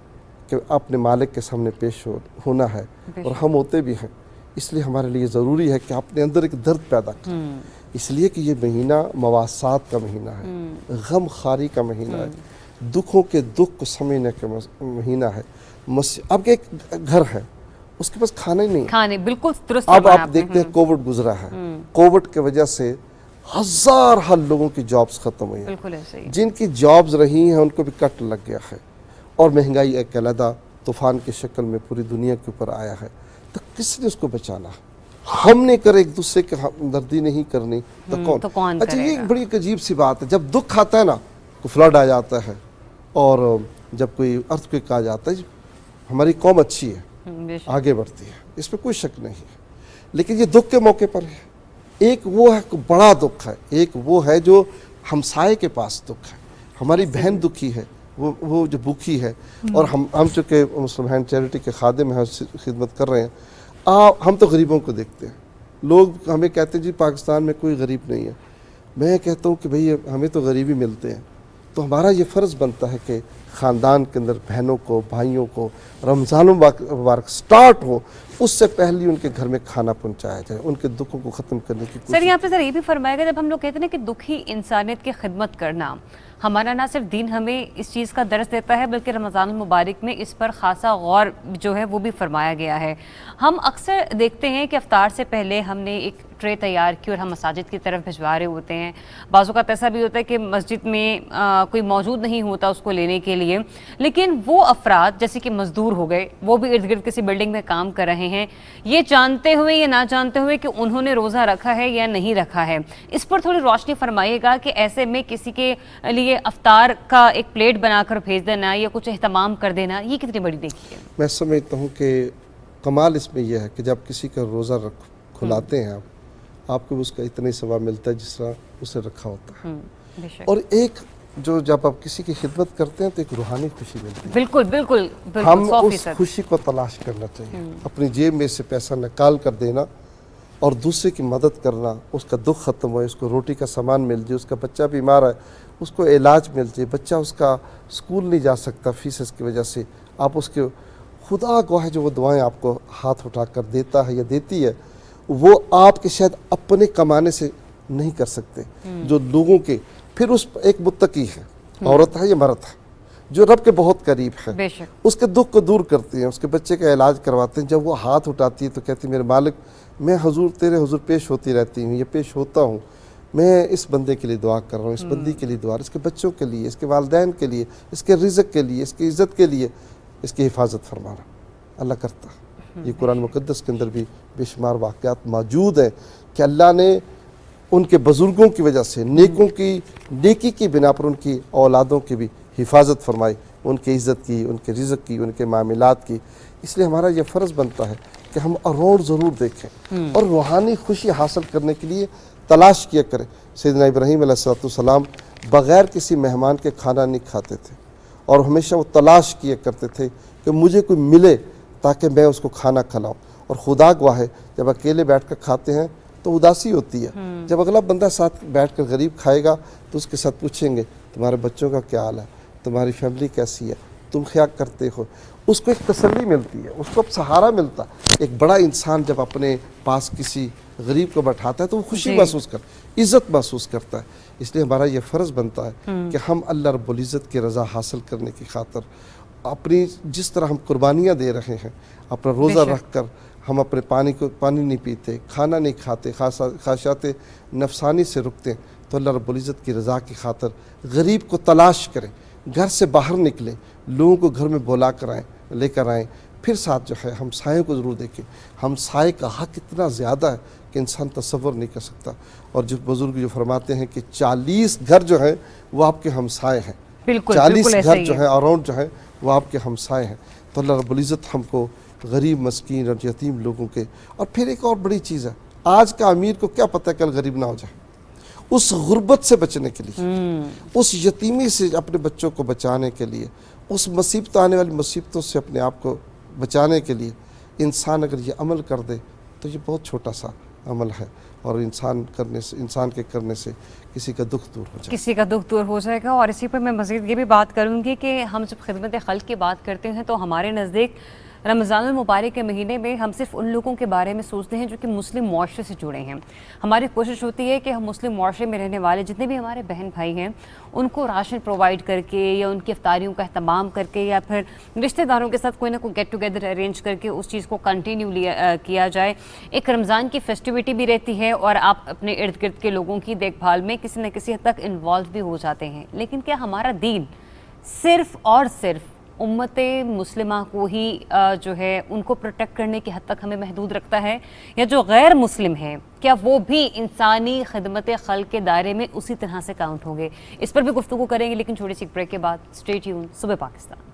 کہ اپنے مالک کے سامنے پیش ہونا ہے، اور ہم ہوتے بھی ہیں. اس لیے ہمارے لیے ضروری ہے کہ اپنے اندر ایک درد پیدا کریں، اس لیے کہ یہ مہینہ مواسات کا مہینہ ہے، غم خاری کا مہینہ ہے، دکھوں کے دکھ کو سمجھنے کا مہینہ ہے. اب ایک گھر ہے اس کے پاس کھانا ہی نہیں کھانے بالکل درست. اب آپ دیکھتے ہیں کووڈ گزرا ہے، کووڈ کی وجہ سے ہزار لوگوں کی جابز ختم ہوئی ہیں. بالکل ایسا ہی. جن کی جابز رہی ہیں ان کو بھی کٹ لگ گیا ہے، اور مہنگائی ایک علیحدہ طوفان کی شکل میں پوری دنیا کے اوپر آیا ہے. تو کس نے اس کو بچانا؟ ہم نے کرے ایک دوسرے کی ہمدردی نہیں کرنی تو کون؟ اچھا یہ ایک بڑی عجیب سی بات ہے، جب دکھ آتا ہے نا کوئی فلڈ آ جاتا ہے اور جب کوئی ارتھکویک آ جاتا ہے، ہماری قوم اچھی ہے، آگے بڑھتی ہے، اس میں کوئی شک نہیں ہے. لیکن یہ دکھ کے موقع پر ہے. ایک وہ ہے بڑا دکھ ہے، ایک وہ ہے جو ہمسائے کے پاس دکھ ہے. ہماری بہن دکھی ہے، وہ جو بھوکی ہے، اور ہم چونکہ مسلم ہینڈ چیریٹی کے خادم ہیں، خدمت کر رہے ہیں. ہم تو غریبوں کو دیکھتے ہیں. لوگ ہمیں کہتے ہیں جی پاکستان میں کوئی غریب نہیں ہے. میں کہتا ہوں کہ بھئی ہمیں تو غریبی ملتے ہیں. تو ہمارا یہ فرض بنتا ہے کہ خاندان کے اندر بہنوں کو، بھائیوں کو رمضان مبارک سٹارٹ ہو اس سے پہلے ان کے گھر میں کھانا پہنچایا جائے، ان کے دکھوں کو ختم کرنے کی کوشش. سر یہاں پہ سر یہ بھی فرمائے گا، جب ہم لوگ کہتے ہیں کہ دکھی انسانیت کی خدمت کرنا، ہمارا نہ صرف دین ہمیں اس چیز کا درس دیتا ہے بلکہ رمضان المبارک میں اس پر خاصا غور جو ہے وہ بھی فرمایا گیا ہے. ہم اکثر دیکھتے ہیں کہ افطار سے پہلے ہم نے ایک ٹرے تیار کی اور ہم مساجد کی طرف بھجوا رہے ہوتے ہیں. بعض اوقات ایسا بھی ہوتا ہے کہ مسجد میں کوئی موجود نہیں ہوتا اس کو لینے کے لیے، لیکن وہ افراد جیسے کہ مزدور ہو گئے، وہ بھی ارد گرد کسی بلڈنگ میں کام کر رہے ہیں، یہ جانتے ہوئے یا نہ جانتے ہوئے کہ انہوں نے روزہ رکھا ہے یا نہیں رکھا ہے، اس پر تھوڑی روشنی فرمائیے گا کہ ایسے میں کسی کے لیے افطار کا ایک پلیٹ بنا کر بھیج دینا یا کچھ اہتمام کر دینا، یہ کتنی بڑی دیکھی ہے؟ میں سمجھتا ہوں کہ کمال اس میں یہ ہے کہ جب کسی کا روزہ کھلاتے ہیں آپ کو اس کا اتنا ہی ثواب ملتا ہے جس طرح اسے رکھا ہوتا ہے. اور ایک جو جب آپ کسی کی خدمت کرتے ہیں تو ایک روحانی خوشی ملتی ہے. بالکل بالکل. ہم اس خوشی کو تلاش کرنا چاہیے. اپنی جیب میں سے پیسہ نکال کر دینا اور دوسرے کی مدد کرنا، اس کا دکھ ختم ہوئے، اس کو روٹی کا سامان مل جائے، اس کا بچہ بیمار ہے اس کو علاج مل جائے، بچہ اس کا اسکول نہیں جا سکتا فیسز کی وجہ سے، آپ اس کے خدا گواہ جو وہ دعائیں آپ کو ہاتھ اٹھا کر دیتا ہے یا دیتی ہے، وہ آپ کے شاید اپنے کمانے سے نہیں کر سکتے، جو لوگوں کے. پھر اس ایک متقی ہے، عورت ہے یا مرد ہے، جو رب کے بہت قریب ہے، اس کے دکھ کو دور کرتی ہیں، اس کے بچے کا علاج کرواتے ہیں. جب وہ ہاتھ اٹھاتی ہے تو کہتی ہے میرے مالک میں تیرے حضور پیش ہوتی رہتی ہوں، یہ پیش ہوتا ہوں، میں اس بندے کے لیے دعا کر رہا ہوں، اس بندی کے لیے دعا، اس کے بچوں کے لیے، اس کے والدین کے لیے، اس کے رزق کے لیے، اس کی عزت کے لیے، اس کی حفاظت فرمانا اللہ کرتا ہے. یہ قرآن مقدس کے اندر بھی بے شمار واقعات موجود ہیں کہ اللہ نے ان کے بزرگوں کی وجہ سے نیکی کی بنا پر ان کی اولادوں کی بھی حفاظت فرمائی، ان کی عزت کی، ان کے رزق کی، ان کے معاملات کی. اس لیے ہمارا یہ فرض بنتا ہے کہ ہم اراؤنڈ ضرور دیکھیں اور روحانی خوشی حاصل کرنے کے لیے تلاش کیا کریں. سیدنا ابراہیم علیہ السلام بغیر کسی مہمان کے کھانا نہیں کھاتے تھے، اور ہمیشہ وہ تلاش کیا کرتے تھے کہ مجھے کوئی ملے تاکہ میں اس کو کھانا کھلاؤں. اور خدا گواہ ہے جب اکیلے بیٹھ کر کھاتے ہیں تو اداسی ہوتی ہے. جب اگلا بندہ ساتھ بیٹھ کر غریب کھائے گا تو اس کے ساتھ پوچھیں گے تمہارے بچوں کا کیا حال ہے، تمہاری فیملی کیسی ہے، تم کیا کرتے ہو، اس کو ایک تسلی ملتی ہے، اس کو اب سہارا ملتا. ایک بڑا انسان جب اپنے پاس کسی غریب کو بٹھاتا ہے تو وہ خوشی محسوس کرتا، عزت محسوس کرتا ہے. اس لیے ہمارا یہ فرض بنتا ہے کہ ہم اللہ رب العزت کی رضا حاصل کرنے کی خاطر اپنی جس طرح ہم قربانیاں دے رہے ہیں، اپنا روزہ رکھ کر ہم اپنے پانی نہیں پیتے، کھانا نہیں کھاتے، خواہشات نفسانی سے رکتے ہیں، تو اللہ رب العزت کی رضا کی خاطر غریب کو تلاش کریں، گھر سے باہر نکلیں، لوگوں کو گھر میں بلا کر آئیں، لے کر آئیں. پھر ساتھ جو ہے ہمسائے کو ضرور دیکھیں. ہمسائے کا حق اتنا زیادہ ہے کہ انسان تصور نہیں کر سکتا. اور جو بزرگ جو فرماتے ہیں کہ 40 گھر جو ہیں وہ آپ کے ہمسائے ہیں، 40 گھر جو ہیں اراؤنڈ جو ہیں وہ آپ کے ہمسائے ہیں. تو اللہ رب العزت ہم کو غریب مسکین اور یتیم لوگوں کے. اور پھر ایک اور بڑی چیز ہے, آج کا امیر کو کیا پتہ کل غریب نہ ہو جائے. اس غربت سے بچنے کے لیے, اس یتیمی سے اپنے بچوں کو بچانے کے لیے, اس مصیبت آنے والی مصیبتوں سے اپنے آپ کو بچانے کے لیے انسان اگر یہ عمل کر دے تو یہ بہت چھوٹا سا عمل ہے, اور انسان کے کرنے سے کسی کا دکھ دور ہو جائے, کسی کا دکھ دور ہو جائے گا. اور اسی پر میں مزید یہ بھی بات کروں گی کہ ہم جب خدمت خلق کی بات کرتے ہیں تو ہمارے نزدیک رمضان المبارک کے مہینے میں ہم صرف ان لوگوں کے بارے میں سوچتے ہیں جو کہ مسلم معاشرے سے جڑے ہیں. ہماری کوشش ہوتی ہے کہ ہم مسلم معاشرے میں رہنے والے جتنے بھی ہمارے بہن بھائی ہیں ان کو راشن پرووائڈ کر کے یا ان کی افطاریوں کا اہتمام کر کے یا پھر رشتہ داروں کے ساتھ کوئی نہ کوئی گیٹ ٹوگیدر ارینج کر کے اس چیز کو کنٹینیو کیا جائے. ایک رمضان کی فیسٹیوٹی بھی رہتی ہے اور آپ اپنے ارد گرد کے لوگوں کی دیکھ بھال میں کسی نہ کسی حد تک انوالو بھی ہو جاتے ہیں. لیکن کیا ہمارا دین صرف اور صرف امت مسلمہ کو ہی جو ہے ان کو پروٹیکٹ کرنے کی حد تک ہمیں محدود رکھتا ہے, یا جو غیر مسلم ہیں کیا وہ بھی انسانی خدمت خلق کے دائرے میں اسی طرح سے کاؤنٹ ہوں گے؟ اس پر بھی گفتگو کریں گے, لیکن چھوٹی سی بریک کے بعد. اسٹے ٹیون, صبح پاکستان.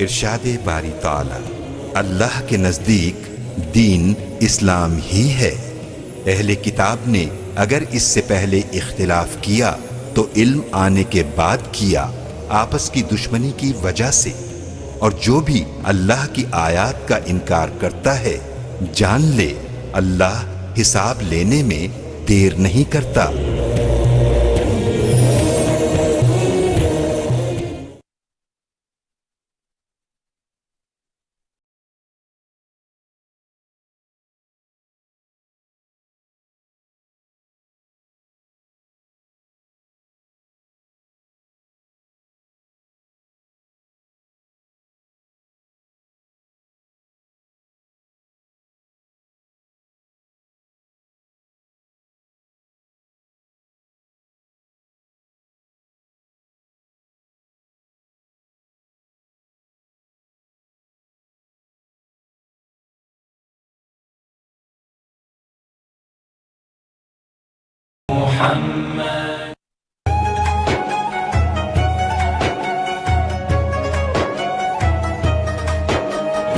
ارشاد باری تعالی, اللہ کے نزدیک دین اسلام ہی ہے. اہل کتاب نے اگر اس سے پہلے اختلاف کیا تو علم آنے کے بعد کیا, آپس کی دشمنی کی وجہ سے. اور جو بھی اللہ کی آیات کا انکار کرتا ہے جان لے اللہ حساب لینے میں دیر نہیں کرتا.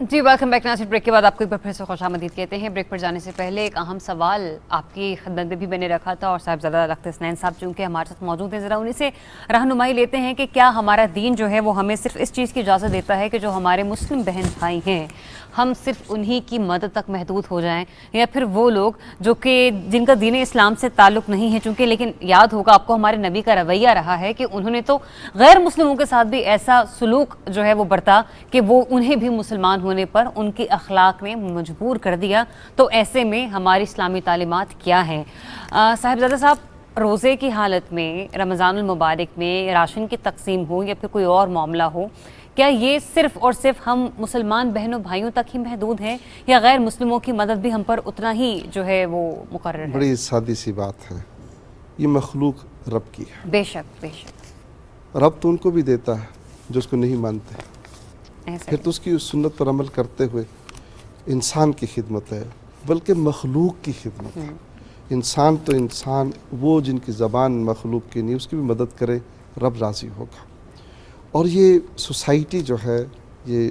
جی ویلکم بیک. ناصر, بریک کے بعد آپ کو ایک بار پھر سے خوش آمدید کہتے ہیں. بریک پر جانے سے پہلے ایک اہم سوال آپ کی خدمت میں بھی میں نے رکھا تھا, اور صاحبزادہ لخت حسنین صاحب چونکہ ہمارے ساتھ موجود ہیں, ذرا انہیں سے رہنمائی لیتے ہیں کہ کیا ہمارا دین جو ہے وہ ہمیں صرف اس چیز کی اجازت دیتا ہے کہ جو ہمارے مسلم بہن بھائی ہیں ہم صرف انہی کی مدد تک محدود ہو جائیں, یا پھر وہ لوگ جو کہ جن کا دین اسلام سے تعلق نہیں ہے, چونکہ لیکن یاد ہوگا آپ کو ہمارے نبی کا رویہ رہا ہے کہ انہوں نے تو غیر مسلموں کے ساتھ بھی ایسا سلوک جو ہے وہ برتا کہ وہ انہیں بھی مسلمان ہونے پر ان کی اخلاق نے مجبور کر دیا. تو ایسے میں ہماری اسلامی تعلیمات کیا ہیں؟ صاحبزادہ صاحب, روزے کی حالت میں رمضان المبارک میں راشن کی تقسیم ہو یا پھر کوئی اور معاملہ ہو, کیا یہ صرف اور صرف ہم مسلمان بہنوں بھائیوں تک ہی محدود ہیں, یا غیر مسلموں کی مدد بھی ہم پر اتنا ہی جو ہے وہ مقرر ہے؟ بڑی سادی سی بات ہے, یہ مخلوق رب کی ہے. بے شک بے شک. رب تو ان کو بھی دیتا ہے جو اس کو نہیں مانتے, پھر تو اس کی سنت پر عمل کرتے ہوئے انسان کی خدمت ہے, بلکہ مخلوق کی خدمت ہے. انسان تو انسان, وہ جن کی زبان مخلوق کی نہیں, اس کی بھی مدد کرے, رب راضی ہوگا. اور یہ سوسائٹی جو ہے یہ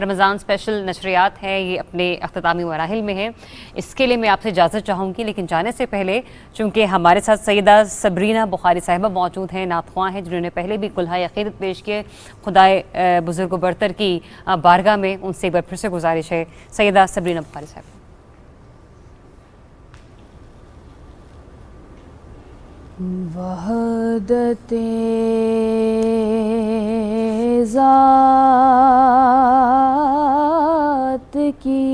رمضان اسپیشل نشریات ہیں یہ اپنے اختتامی مراحل میں ہیں. اس کے لیے میں آپ سے اجازت چاہوں گی, لیکن جانے سے پہلے چونکہ ہمارے ساتھ سیدہ صبرینہ بخاری صاحبہ موجود ہیں, نعت خواں ہیں, جنہوں نے پہلے بھی کلہائے عقیدت پیش کیے. خدائے بزرگ و برتر کی بارگاہ میں ان سے ایک بار پھر سے گزارش ہے. سیدہ صبرینہ بخاری صاحبہ. وحدت ذات کی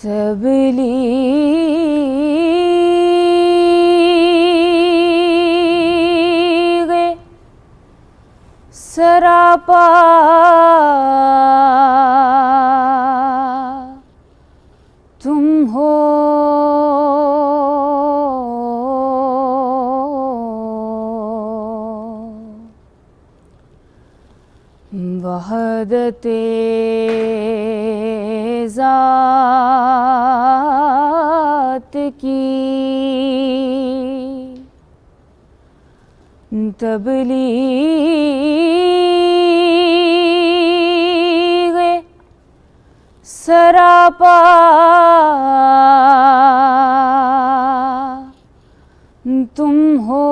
تبلیغ سراپا تم ہو. وحدت ذات کی تبلیغ سراپا تم ہو.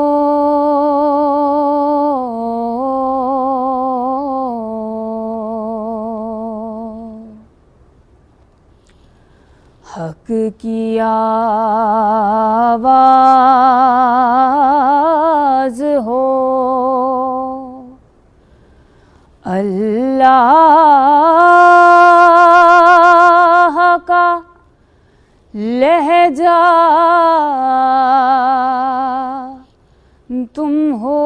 حق کی آواز ہو, اللہ کا لہجہ تم ہو.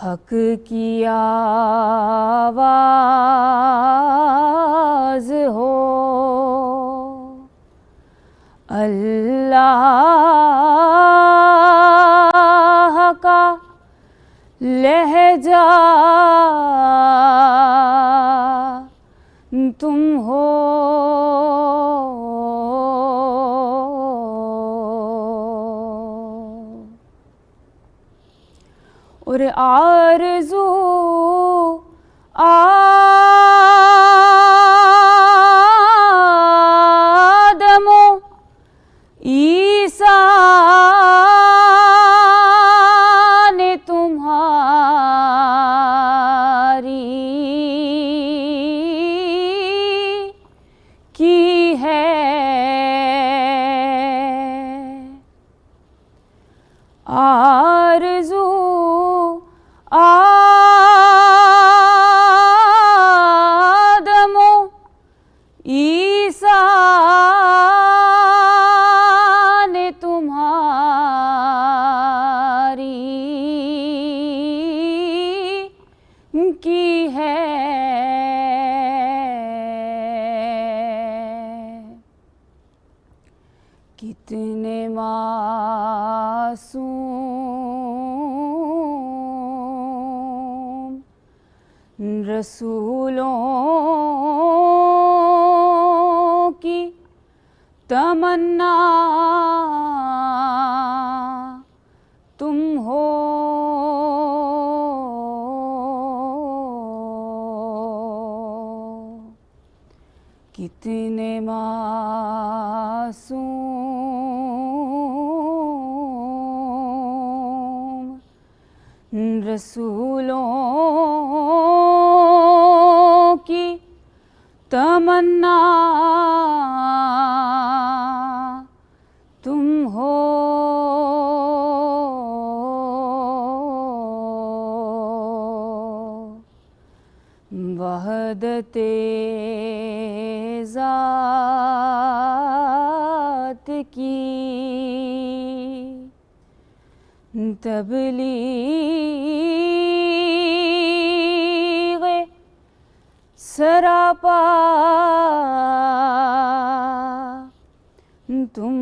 حق کی آواز ہو, اللہ کا لہجہ تم ہو. اور آرزو آدم و عیسیٰ نے تمہاری کی ہے. آرزو آدم و عیسیٰ نے تمہاری کی ہے. کتنے معصوم رسولوں کی تمنا تم ہو. کتنے معصوم رسولوں کی تمنا تم ہو. وحدت ذات کی تبلیغ سراپا تم